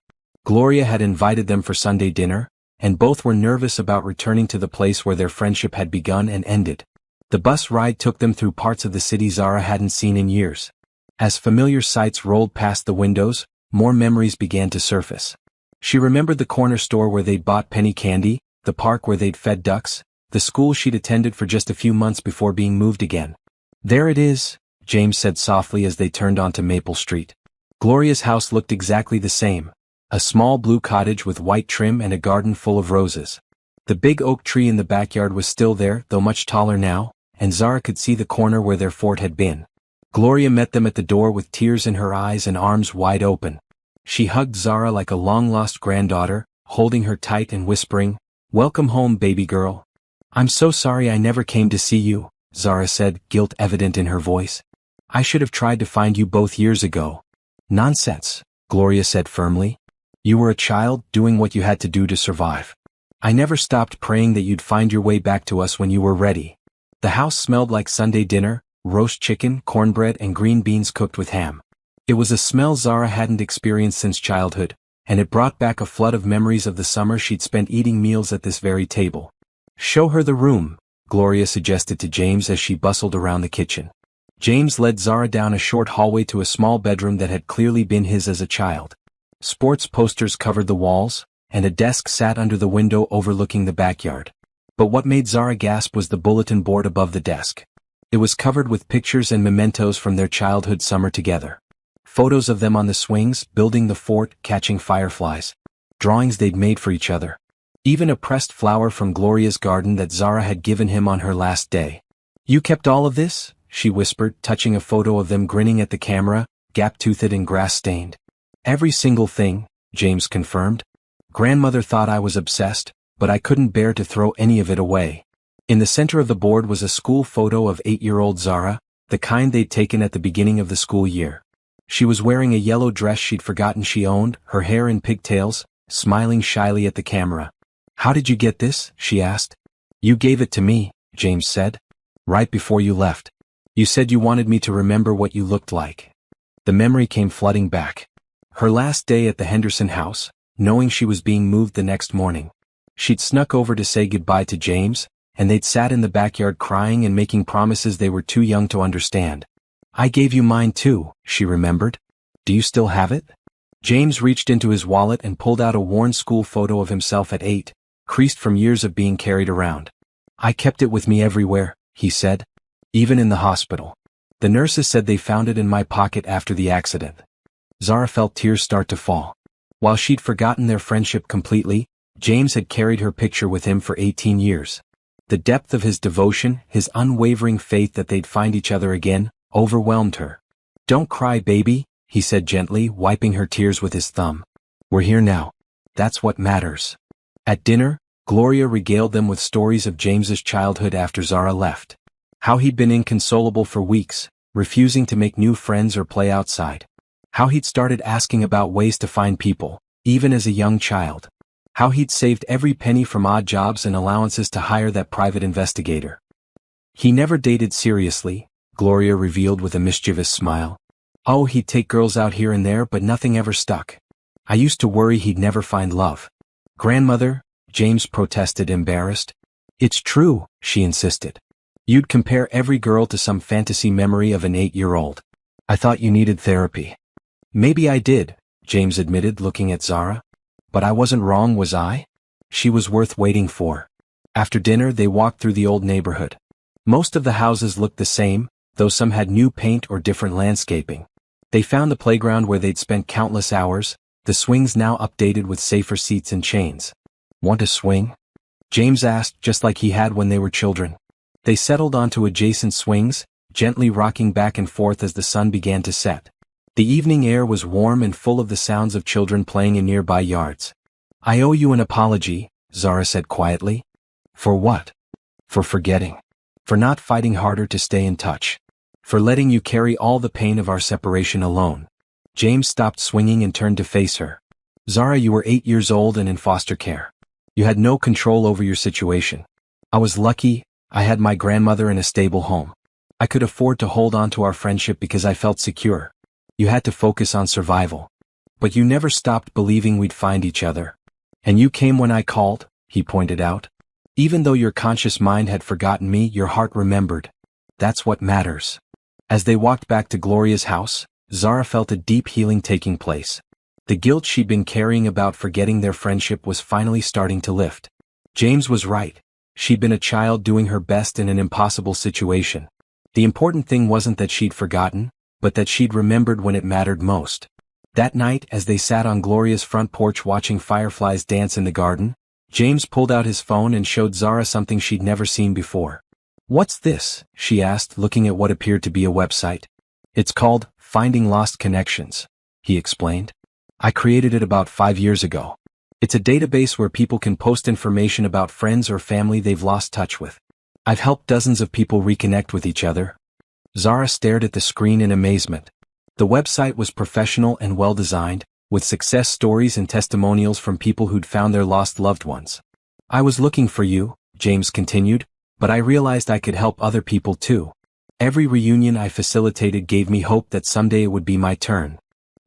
Gloria had invited them for Sunday dinner, and both were nervous about returning to the place where their friendship had begun and ended. The bus ride took them through parts of the city Zara hadn't seen in years. As familiar sights rolled past the windows, more memories began to surface. She remembered the corner store where they'd bought penny candy, the park where they'd fed ducks, the school she'd attended for just a few months before being moved again. "There it is," James said softly as they turned onto Maple Street. Gloria's house looked exactly the same. A small blue cottage with white trim and a garden full of roses. The big oak tree in the backyard was still there, though much taller now, and Zara could see the corner where their fort had been. Gloria met them at the door with tears in her eyes and arms wide open. She hugged Zara like a long-lost granddaughter, holding her tight and whispering, "Welcome home, baby girl." "I'm so sorry I never came to see you," Zara said, guilt evident in her voice. "I should have tried to find you both years ago." "Nonsense," Gloria said firmly. "You were a child, doing what you had to do to survive. I never stopped praying that you'd find your way back to us when you were ready." The house smelled like Sunday dinner, roast chicken, cornbread, and green beans cooked with ham. It was a smell Zara hadn't experienced since childhood, and it brought back a flood of memories of the summer she'd spent eating meals at this very table. "Show her the room," Gloria suggested to James as she bustled around the kitchen. James led Zara down a short hallway to a small bedroom that had clearly been his as a child. Sports posters covered the walls, and a desk sat under the window overlooking the backyard. But what made Zara gasp was the bulletin board above the desk. It was covered with pictures and mementos from their childhood summer together. Photos of them on the swings, building the fort, catching fireflies. Drawings they'd made for each other. Even a pressed flower from Gloria's garden that Zara had given him on her last day. "You kept all of this?" she whispered, touching a photo of them grinning at the camera, gap-toothed and grass-stained. "Every single thing," James confirmed. "Grandmother thought I was obsessed, but I couldn't bear to throw any of it away." In the center of the board was a school photo of 8-year-old Zara, the kind they'd taken at the beginning of the school year. She was wearing a yellow dress she'd forgotten she owned, her hair in pigtails, smiling shyly at the camera. "How did you get this?" she asked. "You gave it to me," James said. "Right before you left. You said you wanted me to remember what you looked like." The memory came flooding back. Her last day at the Henderson house, knowing she was being moved the next morning. She'd snuck over to say goodbye to James, and they'd sat in the backyard crying and making promises they were too young to understand. "I gave you mine too," she remembered. "Do you still have it?" James reached into his wallet and pulled out a worn school photo of himself at 8, creased from years of being carried around. "I kept it with me everywhere," he said. "Even in the hospital. The nurses said they found it in my pocket after the accident." Zara felt tears start to fall. While she'd forgotten their friendship completely, James had carried her picture with him for 18 years. The depth of his devotion, his unwavering faith that they'd find each other again, overwhelmed her. "Don't cry, baby," he said gently, wiping her tears with his thumb. "We're here now. That's what matters." At dinner, Gloria regaled them with stories of James's childhood after Zara left. How he'd been inconsolable for weeks, refusing to make new friends or play outside. How he'd started asking about ways to find people, even as a young child. How he'd saved every penny from odd jobs and allowances to hire that private investigator. He never dated seriously, Gloria revealed with a mischievous smile. "Oh, he'd take girls out here and there, but nothing ever stuck. I used to worry he'd never find love." "Grandmother," James protested, embarrassed. "It's true," she insisted. "You'd compare every girl to some fantasy memory of an 8-year-old. I thought you needed therapy." "Maybe I did," James admitted, looking at Zara. "But I wasn't wrong, was I? She was worth waiting for." After dinner they walked through the old neighborhood. Most of the houses looked the same, though some had new paint or different landscaping. They found the playground where they'd spent countless hours, the swings now updated with safer seats and chains. "Want a swing?" James asked, just like he had when they were children. They settled onto adjacent swings, gently rocking back and forth as the sun began to set. The evening air was warm and full of the sounds of children playing in nearby yards. "I owe you an apology," Zara said quietly. "For what?" "For forgetting. For not fighting harder to stay in touch. For letting you carry all the pain of our separation alone." James stopped swinging and turned to face her. "Zara, you were 8 years old and in foster care. You had no control over your situation. I was lucky, I had my grandmother and a stable home. I could afford to hold on to our friendship because I felt secure. You had to focus on survival. But you never stopped believing we'd find each other. And you came when I called, he pointed out. Even though your conscious mind had forgotten me, your heart remembered. That's what matters. As they walked back to Gloria's house, Zara felt a deep healing taking place. The guilt she'd been carrying about forgetting their friendship was finally starting to lift. James was right. She'd been a child doing her best in an impossible situation. The important thing wasn't that she'd forgotten, but that she'd remembered when it mattered most. That night, as they sat on Gloria's front porch watching fireflies dance in the garden, James pulled out his phone and showed Zara something she'd never seen before. "What's this?" she asked, looking at what appeared to be a website. "It's called Finding Lost Connections," he explained. "I created it about 5 years ago. It's a database where people can post information about friends or family they've lost touch with. I've helped dozens of people reconnect with each other." Zara stared at the screen in amazement. The website was professional and well-designed, with success stories and testimonials from people who'd found their lost loved ones. "I was looking for you," James continued, "but I realized I could help other people too. Every reunion I facilitated gave me hope that someday it would be my turn."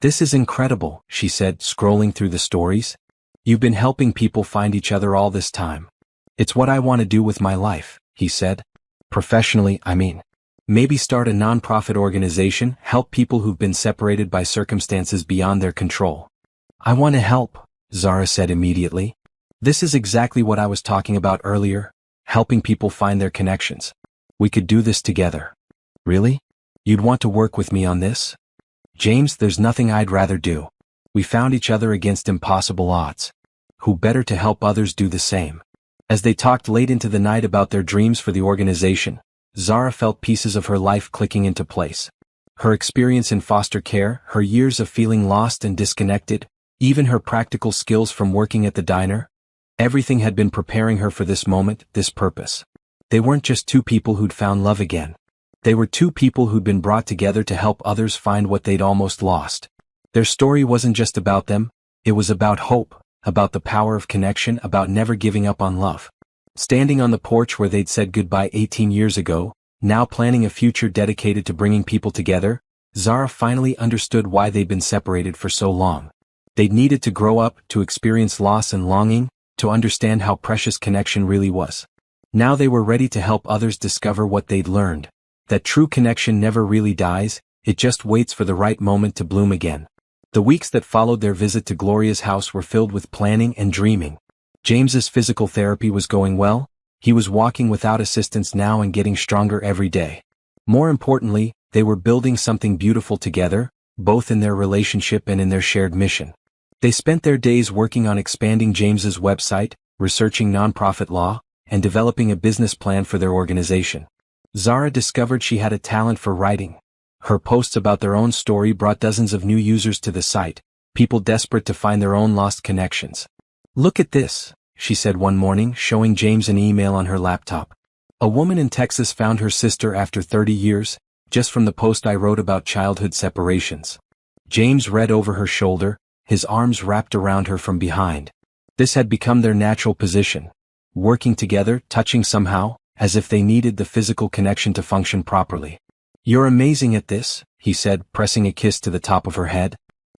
"This is incredible," she said, scrolling through the stories. "You've been helping people find each other all this time." "It's what I want to do with my life," he said. "Professionally, I mean. Maybe start a non-profit organization, help people who've been separated by circumstances beyond their control." "I want to help," Zara said immediately. "This is exactly what I was talking about earlier, helping people find their connections. We could do this together." "Really? You'd want to work with me on this?" "James, there's nothing I'd rather do. We found each other against impossible odds. Who better to help others do the same?" As they talked late into the night about their dreams for the organization, Zara felt pieces of her life clicking into place. Her experience in foster care, her years of feeling lost and disconnected, even her practical skills from working at the diner. Everything had been preparing her for this moment, this purpose. They weren't just two people who'd found love again. They were two people who'd been brought together to help others find what they'd almost lost. Their story wasn't just about them, it was about hope, about the power of connection, about never giving up on love. Standing on the porch where they'd said goodbye 18 years ago, now planning a future dedicated to bringing people together, Zara finally understood why they'd been separated for so long. They'd needed to grow up, to experience loss and longing, to understand how precious connection really was. Now they were ready to help others discover what they'd learned. That true connection never really dies, it just waits for the right moment to bloom again. The weeks that followed their visit to Gloria's house were filled with planning and dreaming. James's physical therapy was going well. He was walking without assistance now and getting stronger every day. More importantly, they were building something beautiful together, both in their relationship and in their shared mission. They spent their days working on expanding James's website, researching nonprofit law, and developing a business plan for their organization. Zara discovered she had a talent for writing. Her posts about their own story brought dozens of new users to the site, people desperate to find their own lost connections. "Look at this," she said one morning, showing James an email on her laptop. "A woman in Texas found her sister after 30 years, just from the post I wrote about childhood separations." James read over her shoulder, his arms wrapped around her from behind. This had become their natural position. Working together, touching somehow, as if they needed the physical connection to function properly. "You're amazing at this," he said, pressing a kiss to the top of her head.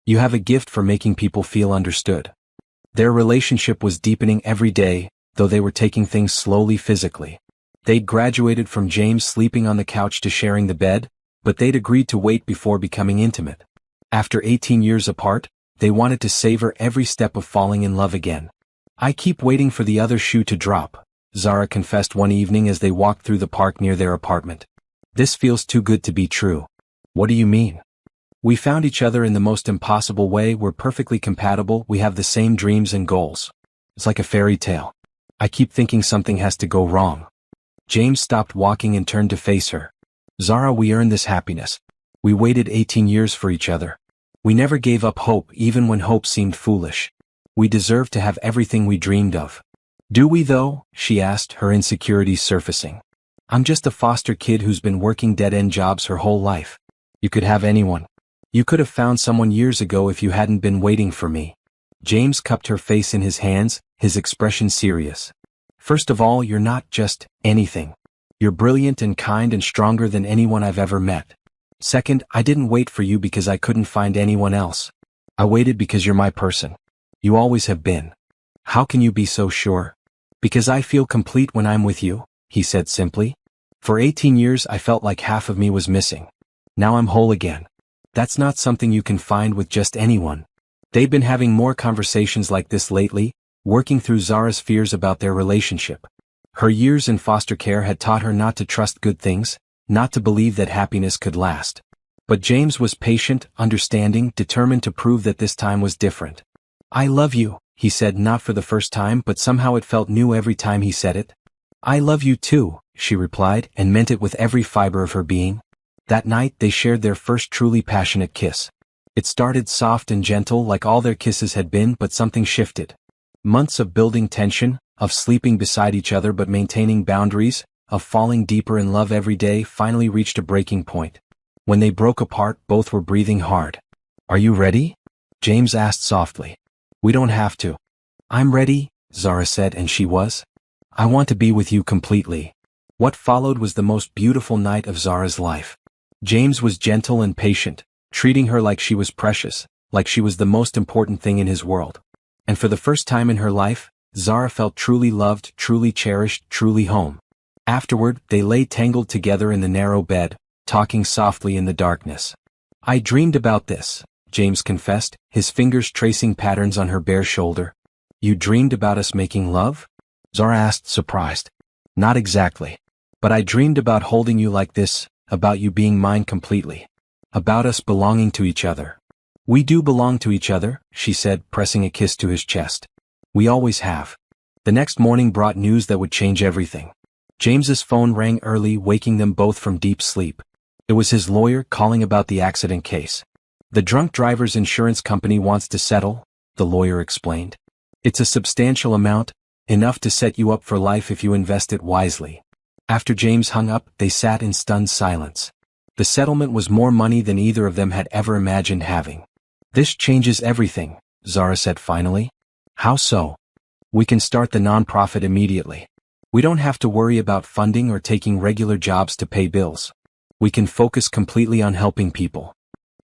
"You have a gift for making people feel understood." Their relationship was deepening every day, though they were taking things slowly physically. They'd graduated from James sleeping on the couch to sharing the bed, but they'd agreed to wait before becoming intimate. After 18 years apart, they wanted to savor every step of falling in love again. "I keep waiting for the other shoe to drop," Zara confessed one evening as they walked through the park near their apartment. "This feels too good to be true." "What do you mean?" "We found each other in the most impossible way, we're perfectly compatible, we have the same dreams and goals. It's like a fairy tale. I keep thinking something has to go wrong." James stopped walking and turned to face her. "Zara, we earned this happiness. We waited 18 years for each other. We never gave up hope even when hope seemed foolish. We deserve to have everything we dreamed of." "Do we though?" she asked, her insecurities surfacing. "I'm just a foster kid who's been working dead-end jobs her whole life. You could have anyone. You could have found someone years ago if you hadn't been waiting for me." James cupped her face in his hands, his expression serious. "First of all, you're not just anything. You're brilliant and kind and stronger than anyone I've ever met. Second, I didn't wait for you because I couldn't find anyone else. I waited because you're my person. You always have been. How can you be so sure? Because I feel complete when I'm with you, he said simply. For 18 years I felt like half of me was missing. Now I'm whole again. That's not something you can find with just anyone. They've been having more conversations like this lately, working through Zara's fears about their relationship. Her years in foster care had taught her not to trust good things, not to believe that happiness could last. But James was patient, understanding, determined to prove that this time was different. I love you, he said, not for the first time, but somehow it felt new every time he said it. I love you too, she replied, and meant it with every fiber of her being. That night they shared their first truly passionate kiss. It started soft and gentle like all their kisses had been, but something shifted. Months of building tension, of sleeping beside each other but maintaining boundaries, of falling deeper in love every day finally reached a breaking point. When they broke apart, both were breathing hard. Are you ready? James asked softly. We don't have to. I'm ready, Zara said, and she was. I want to be with you completely. What followed was the most beautiful night of Zara's life. James was gentle and patient, treating her like she was precious, like she was the most important thing in his world. And for the first time in her life, Zara felt truly loved, truly cherished, truly home. Afterward, they lay tangled together in the narrow bed, talking softly in the darkness. I dreamed about this, James confessed, his fingers tracing patterns on her bare shoulder. You dreamed about us making love? Zara asked, surprised. Not exactly. But I dreamed about holding you like this, about you being mine completely. About us belonging to each other. We do belong to each other, she said, pressing a kiss to his chest. We always have. The next morning brought news that would change everything. James's phone rang early, waking them both from deep sleep. It was his lawyer calling about the accident case. The drunk driver's insurance company wants to settle, the lawyer explained. It's a substantial amount, enough to set you up for life if you invest it wisely. After James hung up, they sat in stunned silence. The settlement was more money than either of them had ever imagined having. This changes everything, Zara said finally. How so? We can start the nonprofit immediately. We don't have to worry about funding or taking regular jobs to pay bills. We can focus completely on helping people.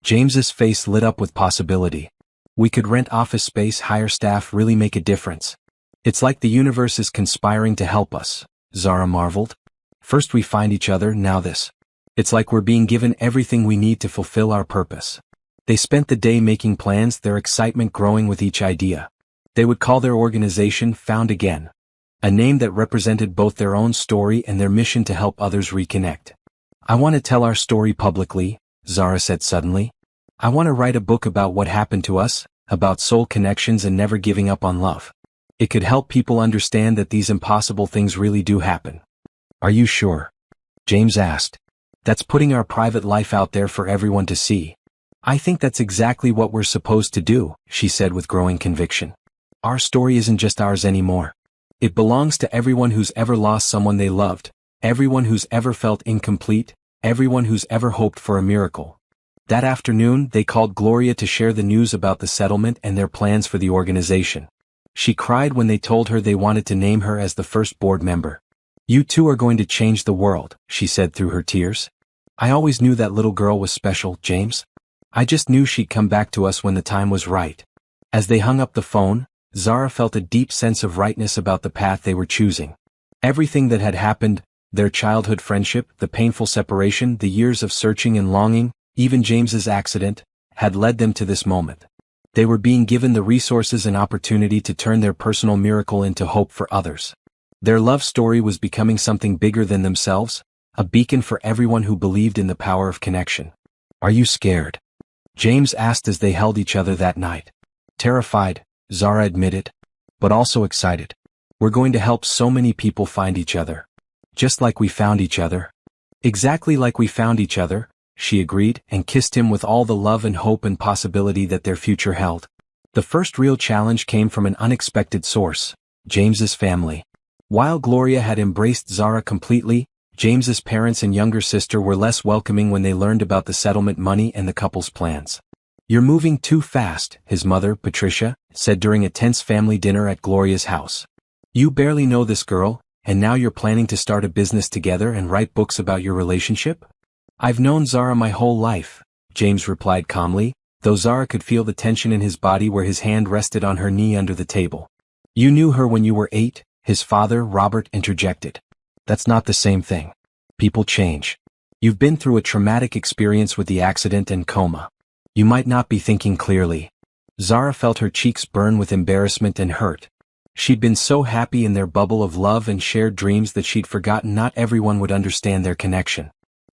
James's face lit up with possibility. We could rent office space, hire staff, really make a difference. It's like the universe is conspiring to help us, Zara marveled. First we find each other, now this. It's like we're being given everything we need to fulfill our purpose. They spent the day making plans, their excitement growing with each idea. They would call their organization Found Again, a name that represented both their own story and their mission to help others reconnect. I want to tell our story publicly, Zara said suddenly. I want to write a book about what happened to us, about soul connections and never giving up on love. It could help people understand that these impossible things really do happen. Are you sure? James asked. That's putting our private life out there for everyone to see. I think that's exactly what we're supposed to do, she said with growing conviction. Our story isn't just ours anymore. It belongs to everyone who's ever lost someone they loved, everyone who's ever felt incomplete, everyone who's ever hoped for a miracle. That afternoon, they called Gloria to share the news about the settlement and their plans for the organization. She cried when they told her they wanted to name her as the first board member. You two are going to change the world, she said through her tears. I always knew that little girl was special, James. I just knew she'd come back to us when the time was right. As they hung up the phone, Zara felt a deep sense of rightness about the path they were choosing. Everything that had happened, their childhood friendship, the painful separation, the years of searching and longing, even James's accident, had led them to this moment. They were being given the resources and opportunity to turn their personal miracle into hope for others. Their love story was becoming something bigger than themselves, a beacon for everyone who believed in the power of connection. Are you scared? James asked as they held each other that night. Terrified, Zara admitted, but also excited. We're going to help so many people find each other. Just like we found each other. Exactly like we found each other, she agreed, and kissed him with all the love and hope and possibility that their future held. The first real challenge came from an unexpected source, James's family. While Gloria had embraced Zara completely, James's parents and younger sister were less welcoming when they learned about the settlement money and the couple's plans. You're moving too fast, his mother, Patricia, said during a tense family dinner at Gloria's house. You barely know this girl, and now you're planning to start a business together and write books about your relationship? I've known Zara my whole life, James replied calmly, though Zara could feel the tension in his body where his hand rested on her knee under the table. You knew her when you were 8, his father, Robert, interjected. That's not the same thing. People change. You've been through a traumatic experience with the accident and coma. You might not be thinking clearly. Zara felt her cheeks burn with embarrassment and hurt. She'd been so happy in their bubble of love and shared dreams that she'd forgotten not everyone would understand their connection.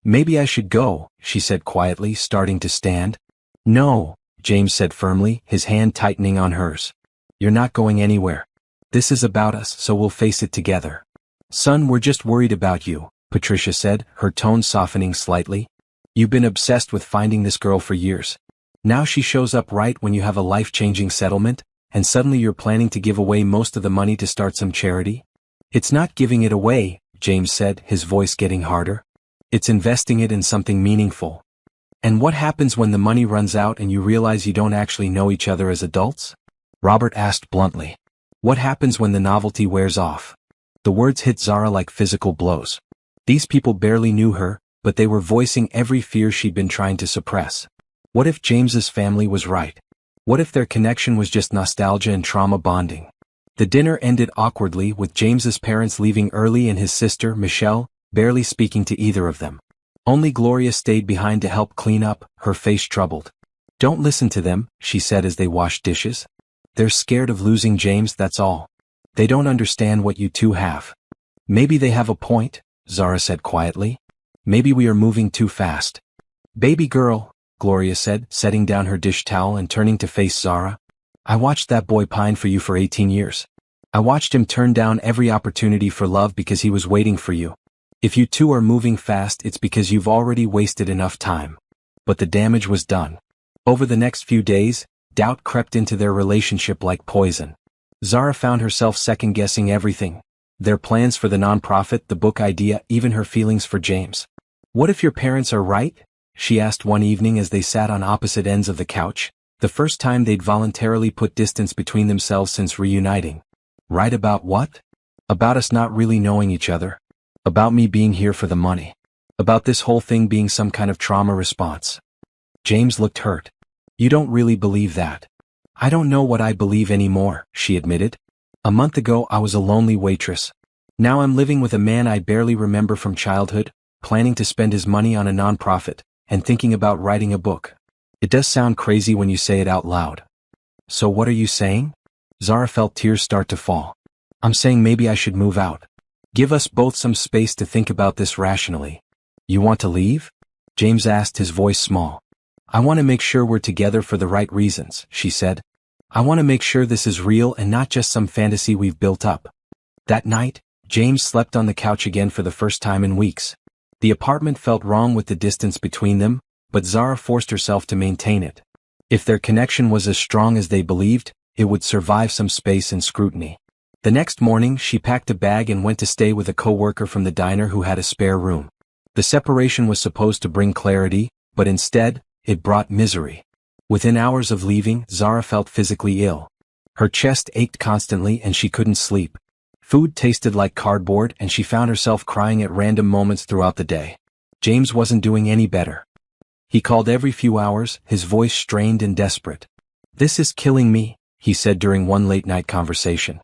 Maybe I should go, she said quietly, starting to stand. No, James said firmly, his hand tightening on hers. You're not going anywhere. This is about us, so we'll face it together. Son, we're just worried about you, Patricia said, her tone softening slightly. You've been obsessed with finding this girl for years. Now she shows up right when you have a life-changing settlement, and suddenly you're planning to give away most of the money to start some charity? It's not giving it away, James said, his voice getting harder. It's investing it in something meaningful. And what happens when the money runs out and you realize you don't actually know each other as adults? Robert asked bluntly. What happens when the novelty wears off? The words hit Zara like physical blows. These people barely knew her, but they were voicing every fear she'd been trying to suppress. What if James's family was right? What if their connection was just nostalgia and trauma bonding? The dinner ended awkwardly with James's parents leaving early and his sister, Michelle, barely speaking to either of them. Only Gloria stayed behind to help clean up, her face troubled. Don't listen to them, she said as they washed dishes. They're scared of losing James, that's all. They don't understand what you two have. Maybe they have a point, Zara said quietly. Maybe we are moving too fast. Baby girl, Gloria said, setting down her dish towel and turning to face Zara. I watched that boy pine for you for 18 years. I watched him turn down every opportunity for love because he was waiting for you. If you two are moving fast, it's because you've already wasted enough time. But the damage was done. Over the next few days, doubt crept into their relationship like poison. Zara found herself second-guessing everything. Their plans for the nonprofit, the book idea, even her feelings for James. What if your parents are right? She asked one evening as they sat on opposite ends of the couch, the first time they'd voluntarily put distance between themselves since reuniting. Right about what? About us not really knowing each other. About me being here for the money. About this whole thing being some kind of trauma response. James looked hurt. You don't really believe that. I don't know what I believe anymore, she admitted. A month ago I was a lonely waitress. Now I'm living with a man I barely remember from childhood, planning to spend his money on a nonprofit, and thinking about writing a book. It does sound crazy when you say it out loud. So what are you saying? Zara felt tears start to fall. I'm saying maybe I should move out. Give us both some space to think about this rationally. You want to leave? James asked, his voice small. I want to make sure we're together for the right reasons, she said. I want to make sure this is real and not just some fantasy we've built up. That night, James slept on the couch again for the first time in weeks. The apartment felt wrong with the distance between them, but Zara forced herself to maintain it. If their connection was as strong as they believed, it would survive some space and scrutiny. The next morning, she packed a bag and went to stay with a co-worker from the diner who had a spare room. The separation was supposed to bring clarity, but instead, it brought misery. Within hours of leaving, Zara felt physically ill. Her chest ached constantly and she couldn't sleep. Food tasted like cardboard and she found herself crying at random moments throughout the day. James wasn't doing any better. He called every few hours, his voice strained and desperate. This is killing me, he said during one late-night conversation.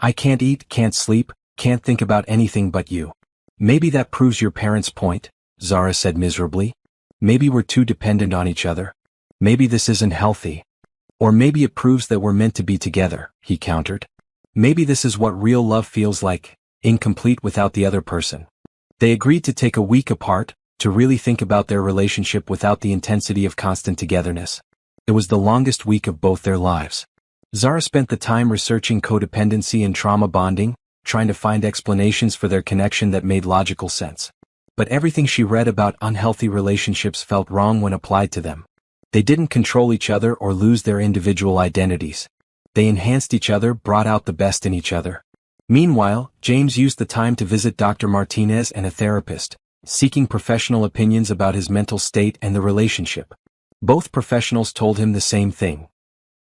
I can't eat, can't sleep, can't think about anything but you. Maybe that proves your parents' point, Zara said miserably. Maybe we're too dependent on each other. Maybe this isn't healthy. Or maybe it proves that we're meant to be together, he countered. Maybe this is what real love feels like, incomplete without the other person. They agreed to take a week apart, to really think about their relationship without the intensity of constant togetherness. It was the longest week of both their lives. Zara spent the time researching codependency and trauma bonding, trying to find explanations for their connection that made logical sense. But everything she read about unhealthy relationships felt wrong when applied to them. They didn't control each other or lose their individual identities. They enhanced each other, brought out the best in each other. Meanwhile, James used the time to visit Dr. Martinez and a therapist, seeking professional opinions about his mental state and the relationship. Both professionals told him the same thing.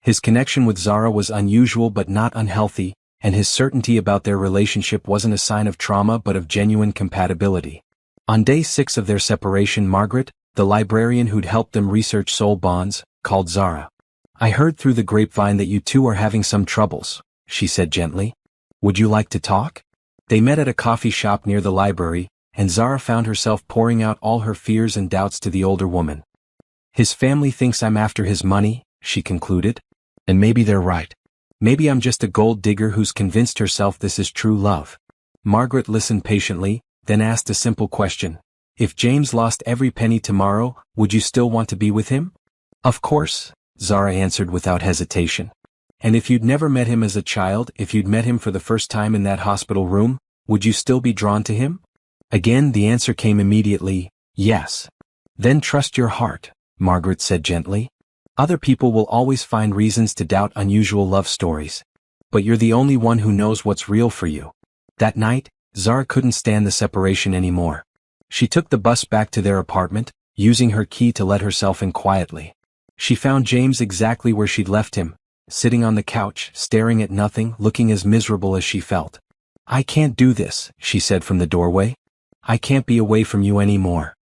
His connection with Zara was unusual but not unhealthy, and his certainty about their relationship wasn't a sign of trauma but of genuine compatibility. On day 6 of their separation, Margaret, the librarian who'd helped them research soul bonds, called Zara. "I heard through the grapevine that you two are having some troubles," she said gently. "Would you like to talk?" They met at a coffee shop near the library, and Zara found herself pouring out all her fears and doubts to the older woman. "His family thinks I'm after his money," she concluded. "And maybe they're right. Maybe I'm just a gold digger who's convinced herself this is true love." Margaret listened patiently, then asked a simple question. "If James lost every penny tomorrow, would you still want to be with him?" "Of course," Zara answered without hesitation. "And if you'd never met him as a child, if you'd met him for the first time in that hospital room, would you still be drawn to him?" Again the answer came immediately, yes. "Then trust your heart," Margaret said gently. "Other people will always find reasons to doubt unusual love stories. But you're the only one who knows what's real for you." That night, Zara couldn't stand the separation anymore. She took the bus back to their apartment, using her key to let herself in quietly. She found James exactly where she'd left him, sitting on the couch, staring at nothing, looking as miserable as she felt. "I can't do this," she said from the doorway. "I can't be away from you anymore."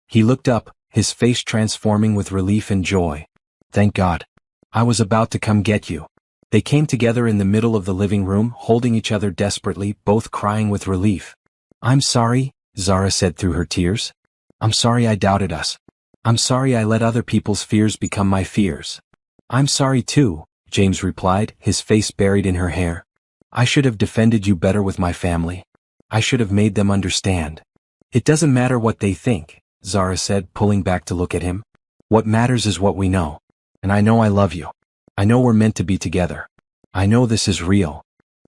He looked up, his face transforming with relief and joy. "Thank God. I was about to come get you." They came together in the middle of the living room, holding each other desperately, both crying with relief. "I'm sorry," Zara said through her tears. "I'm sorry I doubted us. I'm sorry I let other people's fears become my fears." "I'm sorry too," James replied, his face buried in her hair. "I should have defended you better with my family. I should have made them understand." "It doesn't matter what they think," Zara said, pulling back to look at him. "What matters is what we know. And I know I love you. I know we're meant to be together. I know this is real."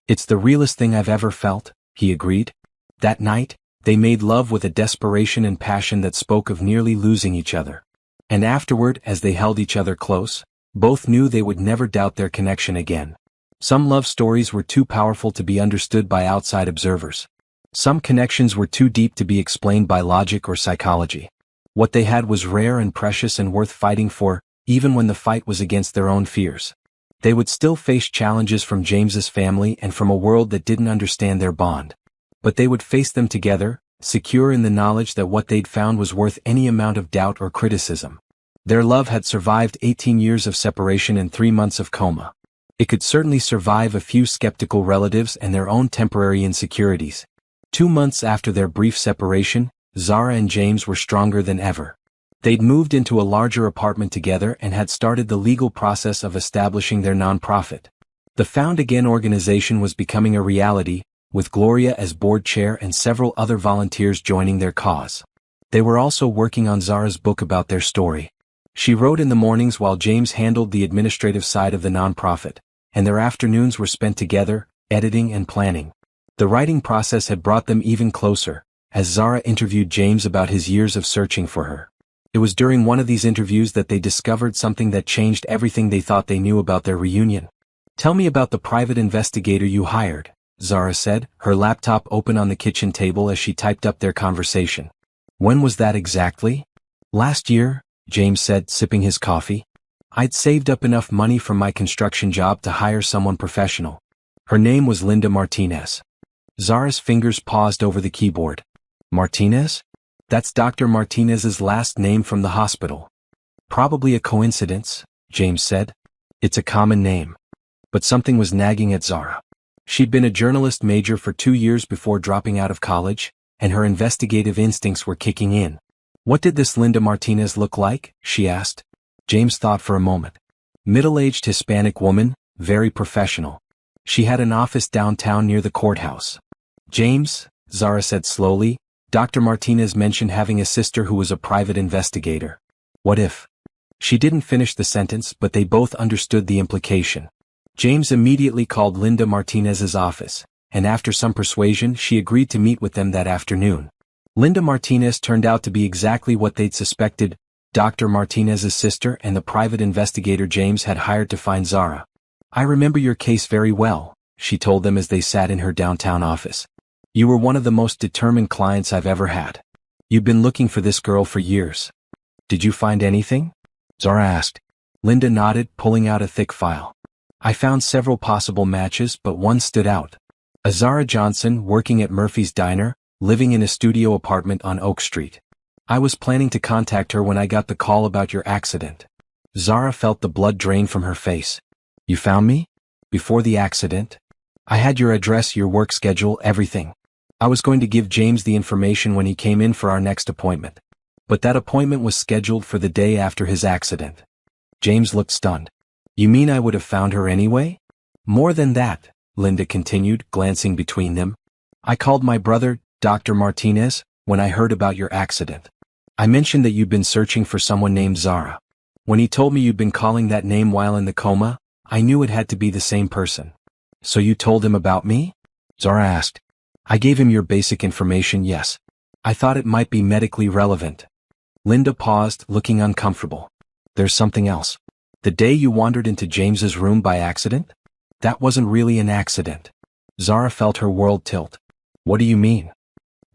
"It's the realest thing I've ever felt," he agreed. That night, they made love with a desperation and passion that spoke of nearly losing each other. And afterward, as they held each other close, both knew they would never doubt their connection again. Some love stories were too powerful to be understood by outside observers. Some connections were too deep to be explained by logic or psychology. What they had was rare and precious and worth fighting for, even when the fight was against their own fears. They would still face challenges from James's family and from a world that didn't understand their bond. But they would face them together, secure in the knowledge that what they'd found was worth any amount of doubt or criticism. Their love had survived 18 years of separation and 3 months of coma. It could certainly survive a few skeptical relatives and their own temporary insecurities. 2 months after their brief separation, Zara and James were stronger than ever. They'd moved into a larger apartment together and had started the legal process of establishing their nonprofit. The Found Again organization was becoming a reality, with Gloria as board chair and several other volunteers joining their cause. They were also working on Zara's book about their story. She wrote in the mornings while James handled the administrative side of the nonprofit, and their afternoons were spent together, editing and planning. The writing process had brought them even closer, as Zara interviewed James about his years of searching for her. It was during one of these interviews that they discovered something that changed everything they thought they knew about their reunion. "Tell me about the private investigator you hired," Zara said, her laptop open on the kitchen table as she typed up their conversation. "When was that exactly?" "Last year," James said, sipping his coffee. "I'd saved up enough money from my construction job to hire someone professional. Her name was Linda Martinez." Zara's fingers paused over the keyboard. "Martinez? That's Dr. Martinez's last name from the hospital." "Probably a coincidence," James said. "It's a common name." But something was nagging at Zara. She'd been a journalist major for 2 years before dropping out of college, and her investigative instincts were kicking in. "What did this Linda Martinez look like?" she asked. James thought for a moment. Middle-aged Hispanic woman, very professional. She had an office downtown near the courthouse. "James," Zara said slowly, "Dr. Martinez mentioned having a sister who was a private investigator. What if?" She didn't finish the sentence, but they both understood the implication. James immediately called Linda Martinez's office, and after some persuasion she agreed to meet with them that afternoon. Linda Martinez turned out to be exactly what they'd suspected, Dr. Martinez's sister and the private investigator James had hired to find Zara. "I remember your case very well," she told them as they sat in her downtown office. "You were one of the most determined clients I've ever had. You've been looking for this girl for years. Did you find anything?" Zara asked. Linda nodded, pulling out a thick file. "I found several possible matches, but one stood out. A Zara Johnson working at Murphy's Diner, living in a studio apartment on Oak Street. I was planning to contact her when I got the call about your accident. Zara felt the blood drain from her face. You found me? Before the accident? I had your address, your work schedule, everything. I was going to give James the information when he came in for our next appointment. But that appointment was scheduled for the day after his accident. James looked stunned. You mean I would have found her anyway? More than that, Linda continued, glancing between them. I called my brother, Dr. Martinez, when I heard about your accident. I mentioned that you'd been searching for someone named Zara. When he told me you'd been calling that name while in the coma, I knew it had to be the same person. So you told him about me? Zara asked. I gave him your basic information, yes. I thought it might be medically relevant. Linda paused, looking uncomfortable. There's something else. The day you wandered into James's room by accident? That wasn't really an accident. Zara felt her world tilt. What do you mean?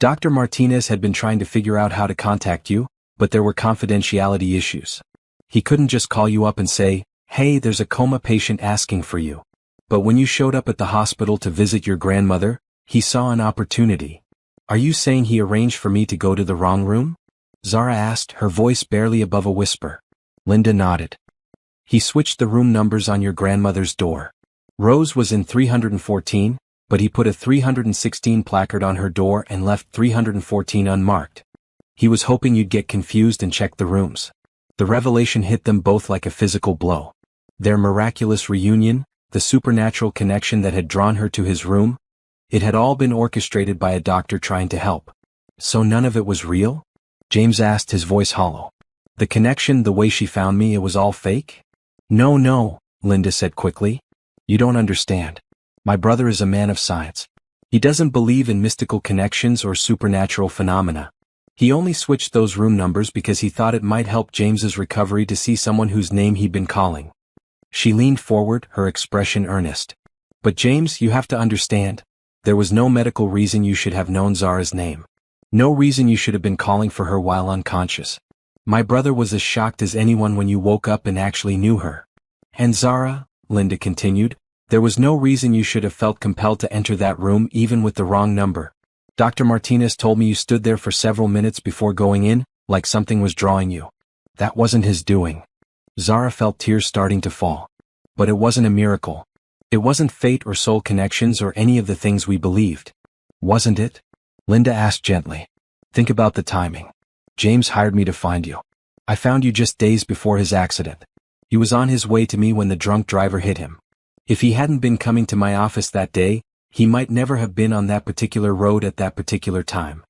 Dr. Martinez had been trying to figure out how to contact you, but there were confidentiality issues. He couldn't just call you up and say, hey, there's a coma patient asking for you. But when you showed up at the hospital to visit your grandmother, he saw an opportunity. Are you saying he arranged for me to go to the wrong room? Zara asked, her voice barely above a whisper. Linda nodded. He switched the room numbers on your grandmother's door. Rose was in 314, but he put a 316 placard on her door and left 314 unmarked. He was hoping you'd get confused and check the rooms. The revelation hit them both like a physical blow. Their miraculous reunion, the supernatural connection that had drawn her to his room, it had all been orchestrated by a doctor trying to help. So none of it was real? James asked, his voice hollow. The connection, the way she found me, it was all fake? No, Linda said quickly. You don't understand. My brother is a man of science. He doesn't believe in mystical connections or supernatural phenomena. He only switched those room numbers because he thought it might help James's recovery to see someone whose name he'd been calling. She leaned forward, her expression earnest. But James, you have to understand. There was no medical reason you should have known Zara's name. No reason you should have been calling for her while unconscious. My brother was as shocked as anyone when you woke up and actually knew her. And Zara, Linda continued, there was no reason you should have felt compelled to enter that room even with the wrong number. Dr. Martinez told me you stood there for several minutes before going in, like something was drawing you. That wasn't his doing. Zara felt tears starting to fall. But it wasn't a miracle. It wasn't fate or soul connections or any of the things we believed. Wasn't it? Linda asked gently. Think about the timing. James hired me to find you. I found you just days before his accident. He was on his way to me when the drunk driver hit him. If he hadn't been coming to my office that day, he might never have been on that particular road at that particular time.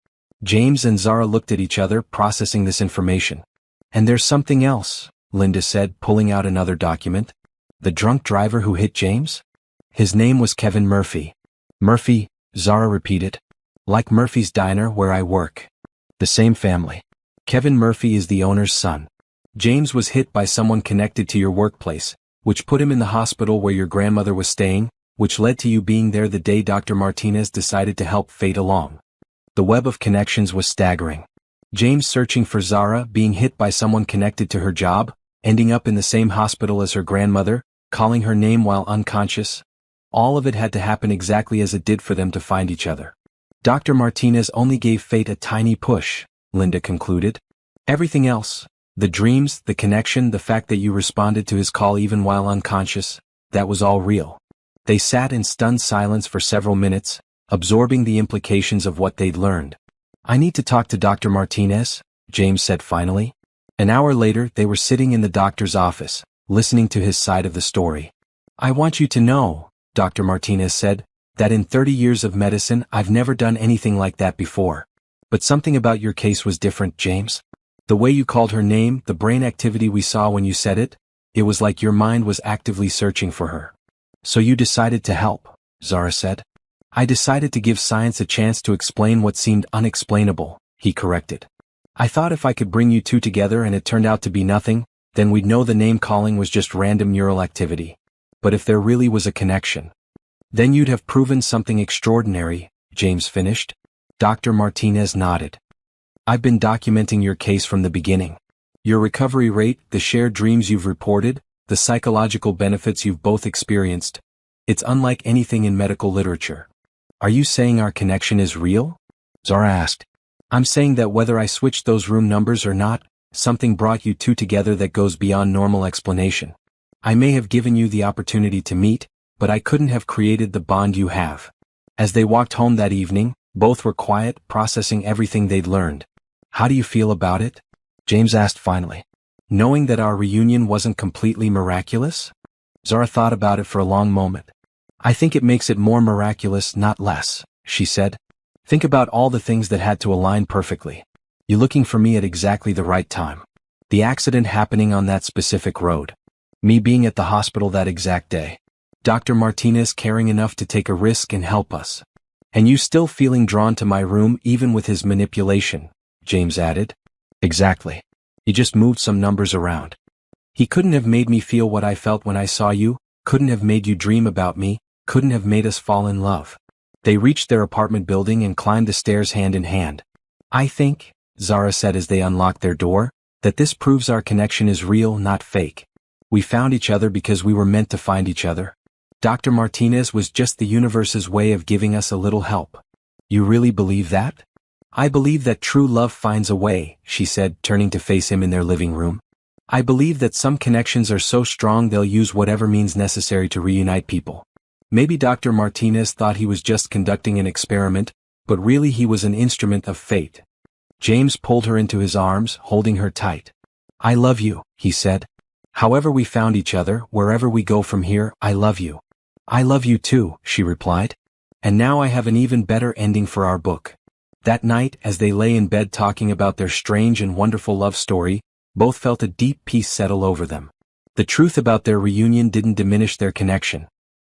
James and Zara looked at each other, processing this information. And there's something else, Linda said, pulling out another document. The drunk driver who hit James? His name was Kevin Murphy. Murphy, Zara repeated. Like Murphy's Diner where I work. The same family. Kevin Murphy is the owner's son. James was hit by someone connected to your workplace, which put him in the hospital where your grandmother was staying, which led to you being there the day Dr. Martinez decided to help fate along. The web of connections was staggering. James searching for Zara, being hit by someone connected to her job, ending up in the same hospital as her grandmother, calling her name while unconscious. All of it had to happen exactly as it did for them to find each other. Dr. Martinez only gave fate a tiny push, Linda concluded. Everything else, the dreams, the connection, the fact that you responded to his call even while unconscious, that was all real. They sat in stunned silence for several minutes, absorbing the implications of what they'd learned. I need to talk to Dr. Martinez, James said finally. An hour later, they were sitting in the doctor's office, listening to his side of the story. I want you to know, Dr. Martinez said, that in 30 years of medicine I've never done anything like that before. But something about your case was different, James. The way you called her name, the brain activity we saw when you said it, it was like your mind was actively searching for her. So you decided to help, Zara said. I decided to give science a chance to explain what seemed unexplainable, he corrected. I thought if I could bring you two together and it turned out to be nothing, then we'd know the name calling was just random neural activity. But if there really was a connection, then you'd have proven something extraordinary, James finished. Dr. Martinez nodded. I've been documenting your case from the beginning. Your recovery rate, the shared dreams you've reported, the psychological benefits you've both experienced. It's unlike anything in medical literature. Are you saying our connection is real? Zara asked. I'm saying that whether I switched those room numbers or not, something brought you two together that goes beyond normal explanation. I may have given you the opportunity to meet, but I couldn't have created the bond you have. As they walked home that evening, both were quiet, processing everything they'd learned. How do you feel about it? James asked finally. Knowing that our reunion wasn't completely miraculous? Zara thought about it for a long moment. I think it makes it more miraculous, not less, she said. Think about all the things that had to align perfectly. You looking for me at exactly the right time. The accident happening on that specific road. Me being at the hospital that exact day. Dr. Martinez caring enough to take a risk and help us. And you still feeling drawn to my room even with his manipulation, James added. Exactly. He just moved some numbers around. He couldn't have made me feel what I felt when I saw you, couldn't have made you dream about me, couldn't have made us fall in love. They reached their apartment building and climbed the stairs hand in hand. I think, Zara said as they unlocked their door, that this proves our connection is real, not fake. We found each other because we were meant to find each other. Dr. Martinez was just the universe's way of giving us a little help. You really believe that? I believe that true love finds a way, she said, turning to face him in their living room. I believe that some connections are so strong they'll use whatever means necessary to reunite people. Maybe Dr. Martinez thought he was just conducting an experiment, but really he was an instrument of fate. James pulled her into his arms, holding her tight. I love you, he said. However we found each other, wherever we go from here, I love you. I love you too, she replied. And now I have an even better ending for our book. That night, as they lay in bed talking about their strange and wonderful love story, both felt a deep peace settle over them. The truth about their reunion didn't diminish their connection.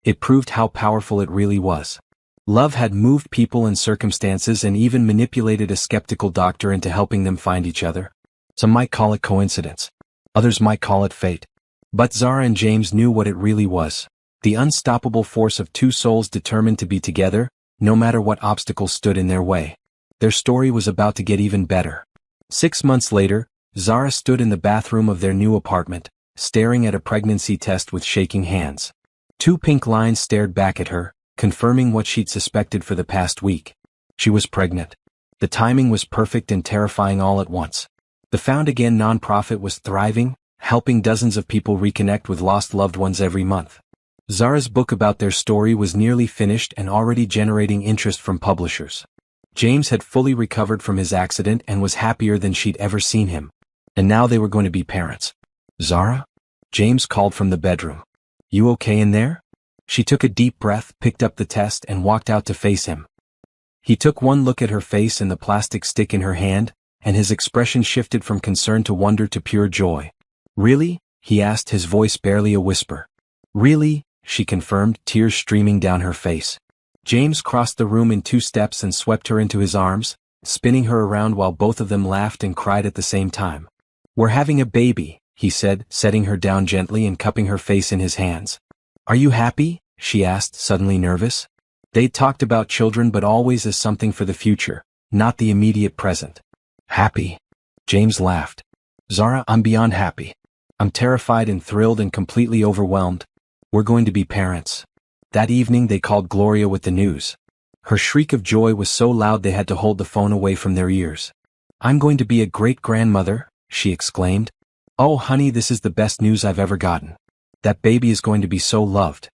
It proved how powerful it really was. Love had moved people and circumstances and even manipulated a skeptical doctor into helping them find each other. Some might call it coincidence. Others might call it fate. But Zara and James knew what it really was. The unstoppable force of two souls determined to be together, no matter what obstacles stood in their way. Their story was about to get even better. 6 months later, Zara stood in the bathroom of their new apartment, staring at a pregnancy test with shaking hands. 2 pink lines stared back at her, confirming what she'd suspected for the past week. She was pregnant. The timing was perfect and terrifying all at once. The Found Again nonprofit was thriving, helping dozens of people reconnect with lost loved ones every month. Zara's book about their story was nearly finished and already generating interest from publishers. James had fully recovered from his accident and was happier than she'd ever seen him. And now they were going to be parents. Zara? James called from the bedroom. You okay in there? She took a deep breath, picked up the test, and walked out to face him. He took one look at her face and the plastic stick in her hand, and his expression shifted from concern to wonder to pure joy. Really? He asked, his voice barely a whisper. Really? She confirmed, tears streaming down her face. James crossed the room in 2 steps and swept her into his arms, spinning her around while both of them laughed and cried at the same time. We're having a baby, he said, setting her down gently and cupping her face in his hands. Are you happy? She asked, suddenly nervous. They'd talked about children but always as something for the future, not the immediate present. Happy? James laughed. Zara, I'm beyond happy. I'm terrified and thrilled and completely overwhelmed. We're going to be parents. That evening they called Gloria with the news. Her shriek of joy was so loud they had to hold the phone away from their ears. I'm going to be a great-grandmother, she exclaimed. Oh honey, this is the best news I've ever gotten. That baby is going to be so loved.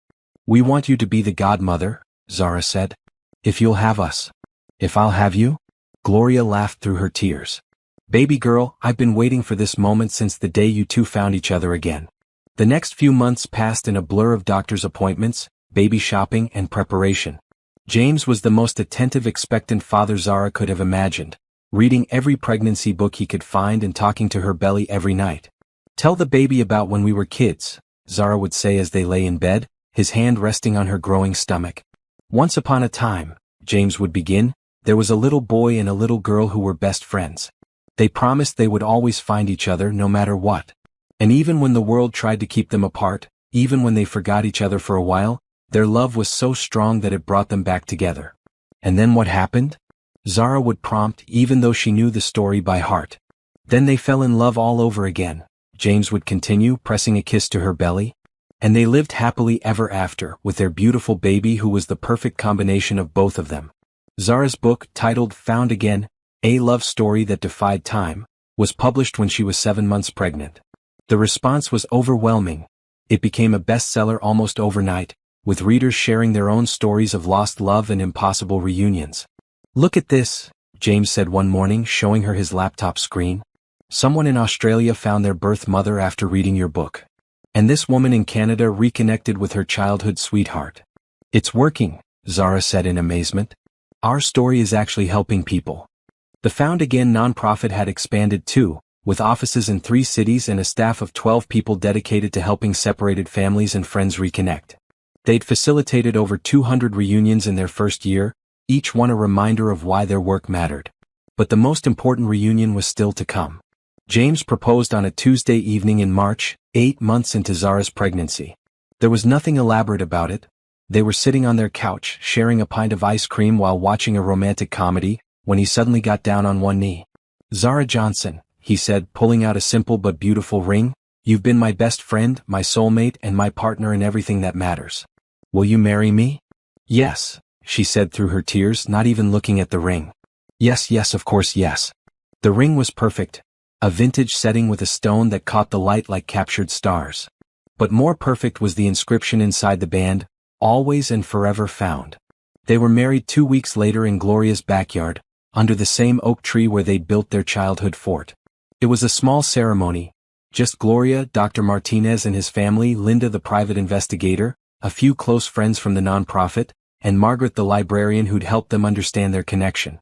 We want you to be the godmother, Zara said. If you'll have us. If I'll have you? Gloria laughed through her tears. Baby girl, I've been waiting for this moment since the day you two found each other again. The next few months passed in a blur of doctor's appointments, baby shopping, and preparation. James was the most attentive, expectant father Zara could have imagined, reading every pregnancy book he could find and talking to her belly every night. Tell the baby about when we were kids, Zara would say as they lay in bed, his hand resting on her growing stomach. Once upon a time, James would begin, there was a little boy and a little girl who were best friends. They promised they would always find each other no matter what. And even when the world tried to keep them apart, even when they forgot each other for a while, their love was so strong that it brought them back together. And then what happened? Zara would prompt, even though she knew the story by heart. Then they fell in love all over again, James would continue, pressing a kiss to her belly. And they lived happily ever after, with their beautiful baby who was the perfect combination of both of them. Zara's book, titled Found Again, A Love Story That Defied Time, was published when she was 7 months pregnant. The response was overwhelming. It became a bestseller almost overnight, with readers sharing their own stories of lost love and impossible reunions. "Look at this," James said one morning, showing her his laptop screen. "Someone in Australia found their birth mother after reading your book. And this woman in Canada reconnected with her childhood sweetheart." "It's working," Zara said in amazement. "Our story is actually helping people." The Found Again nonprofit had expanded too, with offices in 3 cities and a staff of 12 people dedicated to helping separated families and friends reconnect. They'd facilitated over 200 reunions in their first year, each one a reminder of why their work mattered. But the most important reunion was still to come. James proposed on a Tuesday evening in March, 8 months into Zara's pregnancy. There was nothing elaborate about it. They were sitting on their couch, sharing a pint of ice cream while watching a romantic comedy, when he suddenly got down on one knee. "Zara Johnson," he said, pulling out a simple but beautiful ring, "you've been my best friend, my soulmate, and my partner in everything that matters. Will you marry me?" "Yes," she said through her tears, not even looking at the ring. "Yes, yes, of course, yes." The ring was perfect. A vintage setting with a stone that caught the light like captured stars. But more perfect was the inscription inside the band, "Always and Forever Found." They were married 2 weeks later in Gloria's backyard, under the same oak tree where they'd built their childhood fort. It was a small ceremony. Just Gloria, Dr. Martinez and his family, Linda the private investigator, a few close friends from the nonprofit, and Margaret the librarian who'd helped them understand their connection.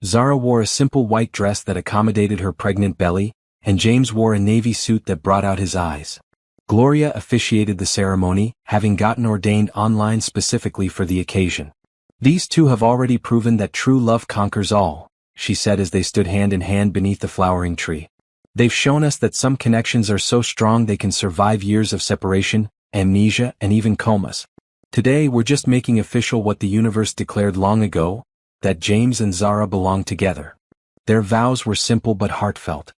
Zara wore a simple white dress that accommodated her pregnant belly, and James wore a navy suit that brought out his eyes. Gloria officiated the ceremony, having gotten ordained online specifically for the occasion. "These two have already proven that true love conquers all," she said as they stood hand in hand beneath the flowering tree. "They've shown us that some connections are so strong they can survive years of separation, amnesia, and even comas. Today we're just making official what the universe declared long ago, that James and Zara belong together." Their vows were simple but heartfelt.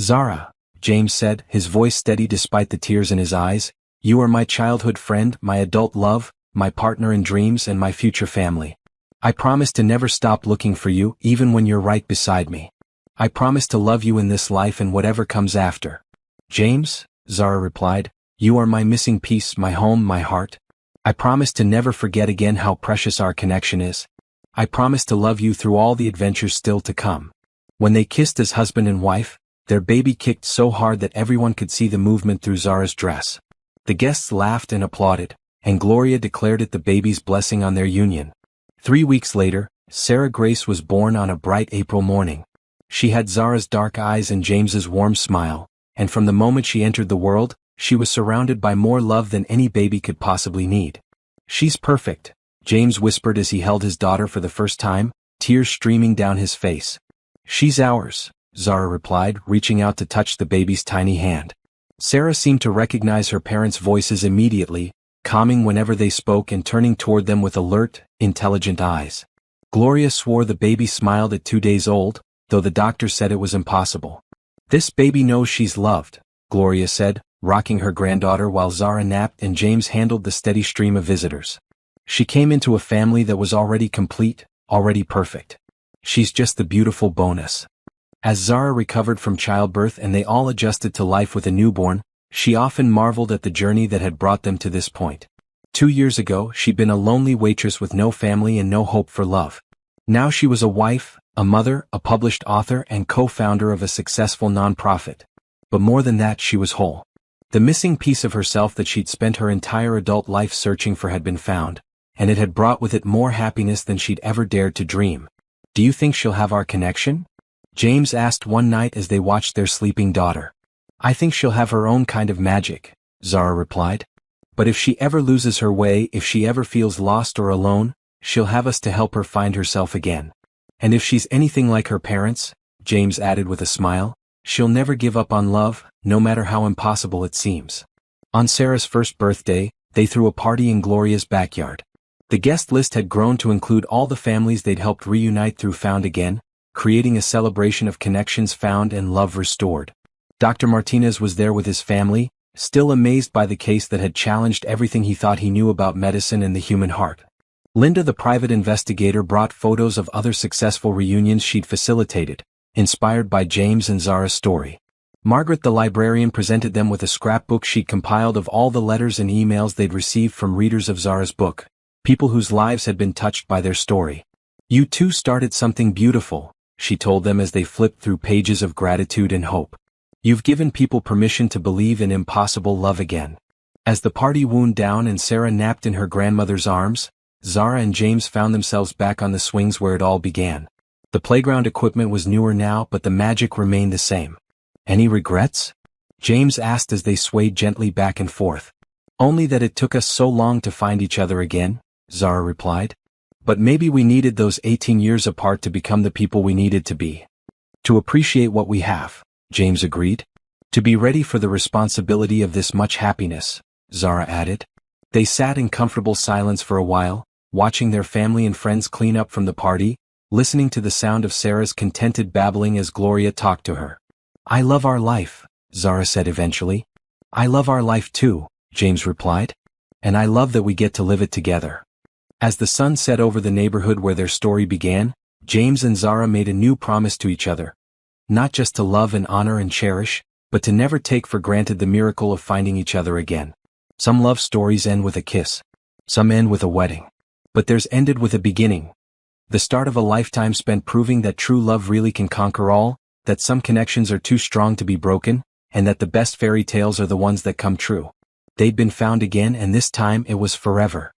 "Zara," James said, his voice steady despite the tears in his eyes, "you are my childhood friend, my adult love, my partner in dreams and my future family. I promise to never stop looking for you, even when you're right beside me. I promise to love you in this life and whatever comes after." "James," Zara replied, "you are my missing piece, my home, my heart. I promise to never forget again how precious our connection is. I promise to love you through all the adventures still to come." When they kissed as husband and wife, their baby kicked so hard that everyone could see the movement through Zara's dress. The guests laughed and applauded, and Gloria declared it the baby's blessing on their union. 3 weeks later, Sarah Grace was born on a bright April morning. She had Zara's dark eyes and James's warm smile, and from the moment she entered the world, she was surrounded by more love than any baby could possibly need. "She's perfect," James whispered as he held his daughter for the first time, tears streaming down his face. "She's ours," Zara replied, reaching out to touch the baby's tiny hand. Sarah seemed to recognize her parents' voices immediately, calming whenever they spoke and turning toward them with alert, intelligent eyes. Gloria swore the baby smiled at 2 days old, though the doctor said it was impossible. "This baby knows she's loved," Gloria said, rocking her granddaughter while Zara napped and James handled the steady stream of visitors. "She came into a family that was already complete, already perfect. She's just the beautiful bonus." As Zara recovered from childbirth and they all adjusted to life with a newborn, she often marveled at the journey that had brought them to this point. 2 years ago, she'd been a lonely waitress with no family and no hope for love. Now she was a wife, a mother, a published author, and co-founder of a successful nonprofit. But more than that, she was whole. The missing piece of herself that she'd spent her entire adult life searching for had been found, and it had brought with it more happiness than she'd ever dared to dream. "Do you think she'll have our connection?" James asked one night as they watched their sleeping daughter. "I think she'll have her own kind of magic," Zara replied. "But if she ever loses her way, if she ever feels lost or alone, she'll have us to help her find herself again. And if she's anything like her parents," James added with a smile, "she'll never give up on love, no matter how impossible it seems." On Sarah's first birthday, they threw a party in Gloria's backyard. The guest list had grown to include all the families they'd helped reunite through Found Again, creating a celebration of connections found and love restored. Dr. Martinez was there with his family, still amazed by the case that had challenged everything he thought he knew about medicine and the human heart. Linda the private investigator brought photos of other successful reunions she'd facilitated, inspired by James and Zara's story. Margaret the librarian presented them with a scrapbook she'd compiled of all the letters and emails they'd received from readers of Zara's book, people whose lives had been touched by their story. "You too started something beautiful," she told them as they flipped through pages of gratitude and hope. "You've given people permission to believe in impossible love again." As the party wound down and Sarah napped in her grandmother's arms, Zara and James found themselves back on the swings where it all began. The playground equipment was newer now, but the magic remained the same. "Any regrets?" James asked as they swayed gently back and forth. "Only that it took us so long to find each other again," Zara replied. "But maybe we needed those 18 years apart to become the people we needed to be. To appreciate what we have," James agreed. "To be ready for the responsibility of this much happiness," Zara added. They sat in comfortable silence for a while, watching their family and friends clean up from the party, listening to the sound of Sarah's contented babbling as Gloria talked to her. "I love our life," Zara said eventually. "I love our life too," James replied. "And I love that we get to live it together." As the sun set over the neighborhood where their story began, James and Zara made a new promise to each other. Not just to love and honor and cherish, but to never take for granted the miracle of finding each other again. Some love stories end with a kiss. Some end with a wedding. But theirs ended with a beginning. The start of a lifetime spent proving that true love really can conquer all, that some connections are too strong to be broken, and that the best fairy tales are the ones that come true. They'd been found again, and this time it was forever.